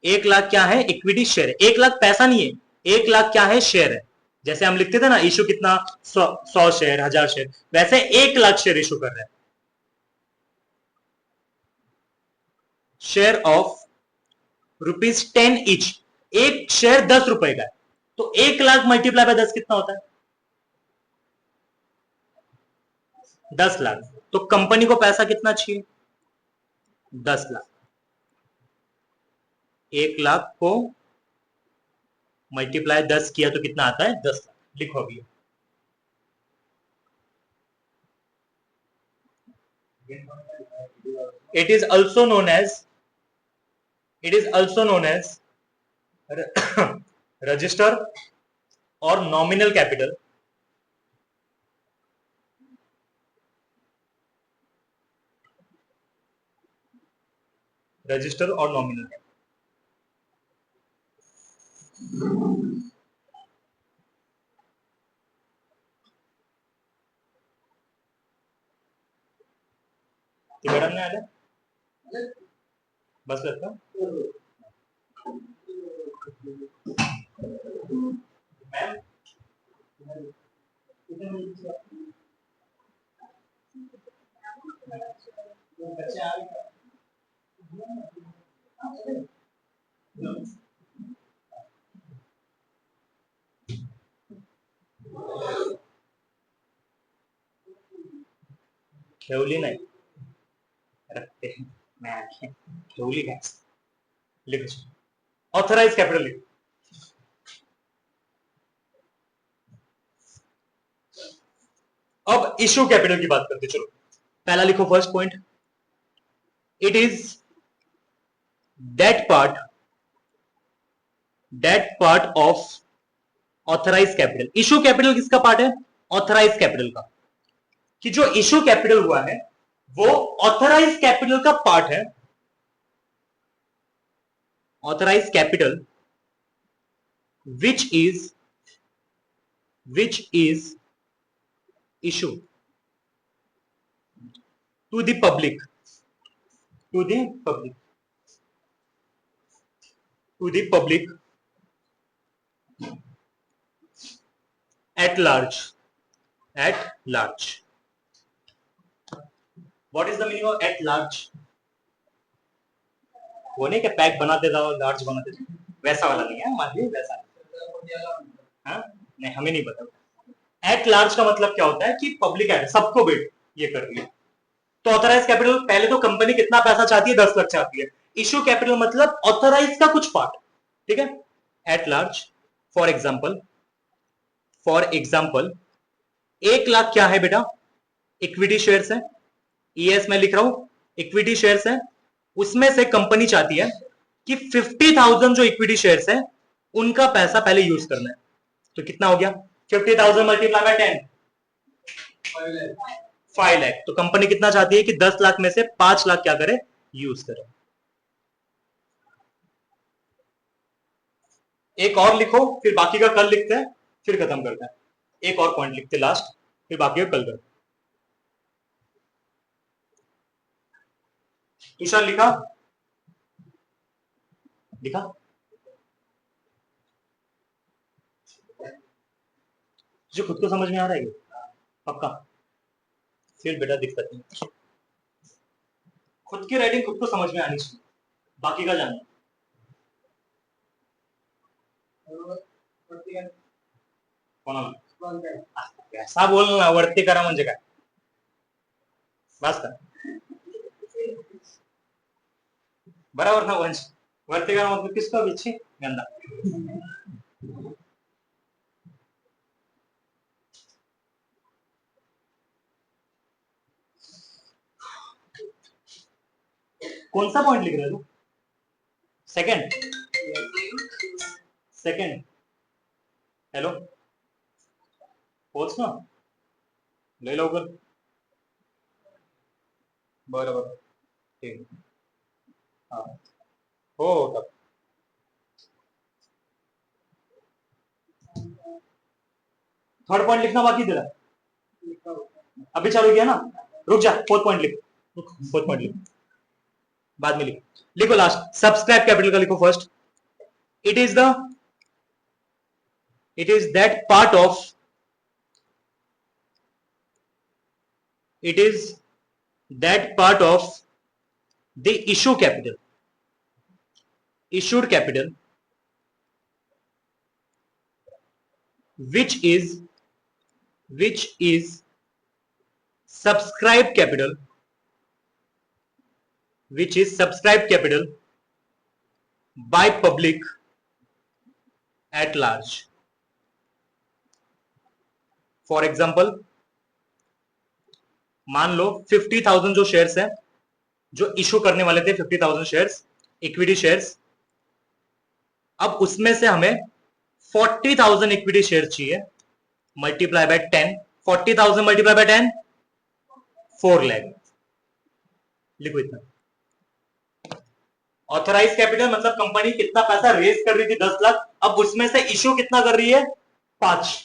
1,00,000 क्या है? इक्विटी शेयर है। 1,00,000 पैसा नहीं है, 1,00,000 क्या है? शेयर है। जैसे हम लिखते थे ना इशू कितना, 100 शेयर, 1000 शेयर, वैसे 1,00,000 शेयर इशू कर रहे हैं। शेयर ऑफ ₹10 ईच, एक शेयर 10 रुपए का है, तो 1,00,000 मल्टीप्लाई बाय 10 कितना होता है? 10,00,000। तो कंपनी को पैसा कितना चाहिए? 10,00,000। 1,00,000 को मल्टीप्लाई 10 किया तो कितना आता है? 10,00,000। लिखो अभी। It is also known as register और नॉमिनल कैपिटल। रजिस्टर और नॉमिनल कैपिटल। मैडम ने आया बस लगता मैम खेवली नहीं रखते हैं, मैं आंखें खेवली गैस लिखो। ऑथराइज कैपिटल लिखो। अब इश्यू कैपिटल की बात करते, चलो पहला लिखो first point, it is that part of authorise capital. Issue capital किसका पार्ट है? ऑथराइज कैपिटल का। कि जो इश्यू कैपिटल हुआ है वो ऑथराइज कैपिटल का पार्ट है। Authorise capital which is issued to the public at large. What is the meaning of at large? वो नहीं कि पैक बनाते जाओ लार्ज बनाते जाओ, वैसा वाला नहीं है, मान वैसा हाँ? नहीं, हमें नहीं पता। एट लार्ज का मतलब क्या होता है कि पब्लिक एट, सबको बेट ये कर रही है। तो ऑथराइज कैपिटल, पहले तो कंपनी कितना पैसा चाहती है? 10 लाख चाहती है। इश्यू कैपिटल मतलब ऑथराइज का कुछ पार्ट, ठीक है। एट लार्ज, फॉर एग्जाम्पल 1,00,000 क्या है बेटा? इक्विटी शेयर्स है। ईएस में लिख रहा हूं, इक्विटी शेयर्स है। उसमें से कंपनी चाहती है कि 50,000 जो इक्विटी शेयर्स है उनका पैसा पहले यूज करना है। तो कितना हो गया? 50,000 मल्टीप्लाई बाय 10, 5 लाख। तो कंपनी कितना चाहती है कि 10 लाख में से 5 लाख क्या करे? यूज करे। एक और लिखो, फिर बाकी का कल लिखते हैं, फिर खत्म करते हैं। एक और पॉइंट लिखते लास्ट, फिर बाकी का कल करते हैं। तुषार लिखा जो खुद को समझ में आ रहा है पक्का? फिर बेटा दिक्कत नहीं, खुद की राइटिंग खुद को समझ में आनी चाहिए, बाकी का जानना। कैसा बोलना वरती करा म्हणजे काय? बस का बराबर ना वंश? वरती करा मतलब किसका पीछे गंदा। कौन सा पॉइंट लिख रहे हो? सेकंड सेकंड हेलो पोच ना लय लवकर. बरं ठीक. हा हो होतात. थर्ड पॉइंट लिखना बाकी तेरा अभी चालू किया ना. रुक जा, फोर्थ पॉइंट लिख. फोर्थ पॉइंट लिख, बाद में लिख. लिखो लास्ट सब्सक्राइब कैपिटल का लिखो first. It is the it is that part of it is that part of the issued capital which is subscribed capital by public at large. For example मान लो 50,000 जो shares हैं जो issue करने वाले थे, 50,000 shares, equity shares. अब उसमें से हमें 40,000 इक्विटी शेयर चाहिए. Multiply by 10. 40,000 multiply by 10 4 lakh. लिखो इतना. ऑथराइज कैपिटल मतलब कंपनी कितना पैसा रेज कर रही थी 10 लाख. अब उसमें से इशू कितना कर रही है 5.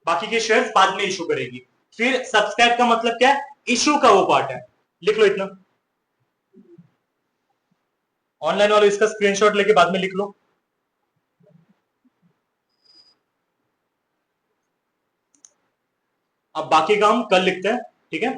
बाकी के शेयर्स बाद में इशू करेगी. फिर सब्सक्राइब का मतलब क्या है? इशू का वो पार्ट है. लिख लो इतना. ऑनलाइन वालों इसका स्क्रीनशॉट लेके बाद में लिख लो. अब बाकी काम कल लिखते हैं. ठीक है.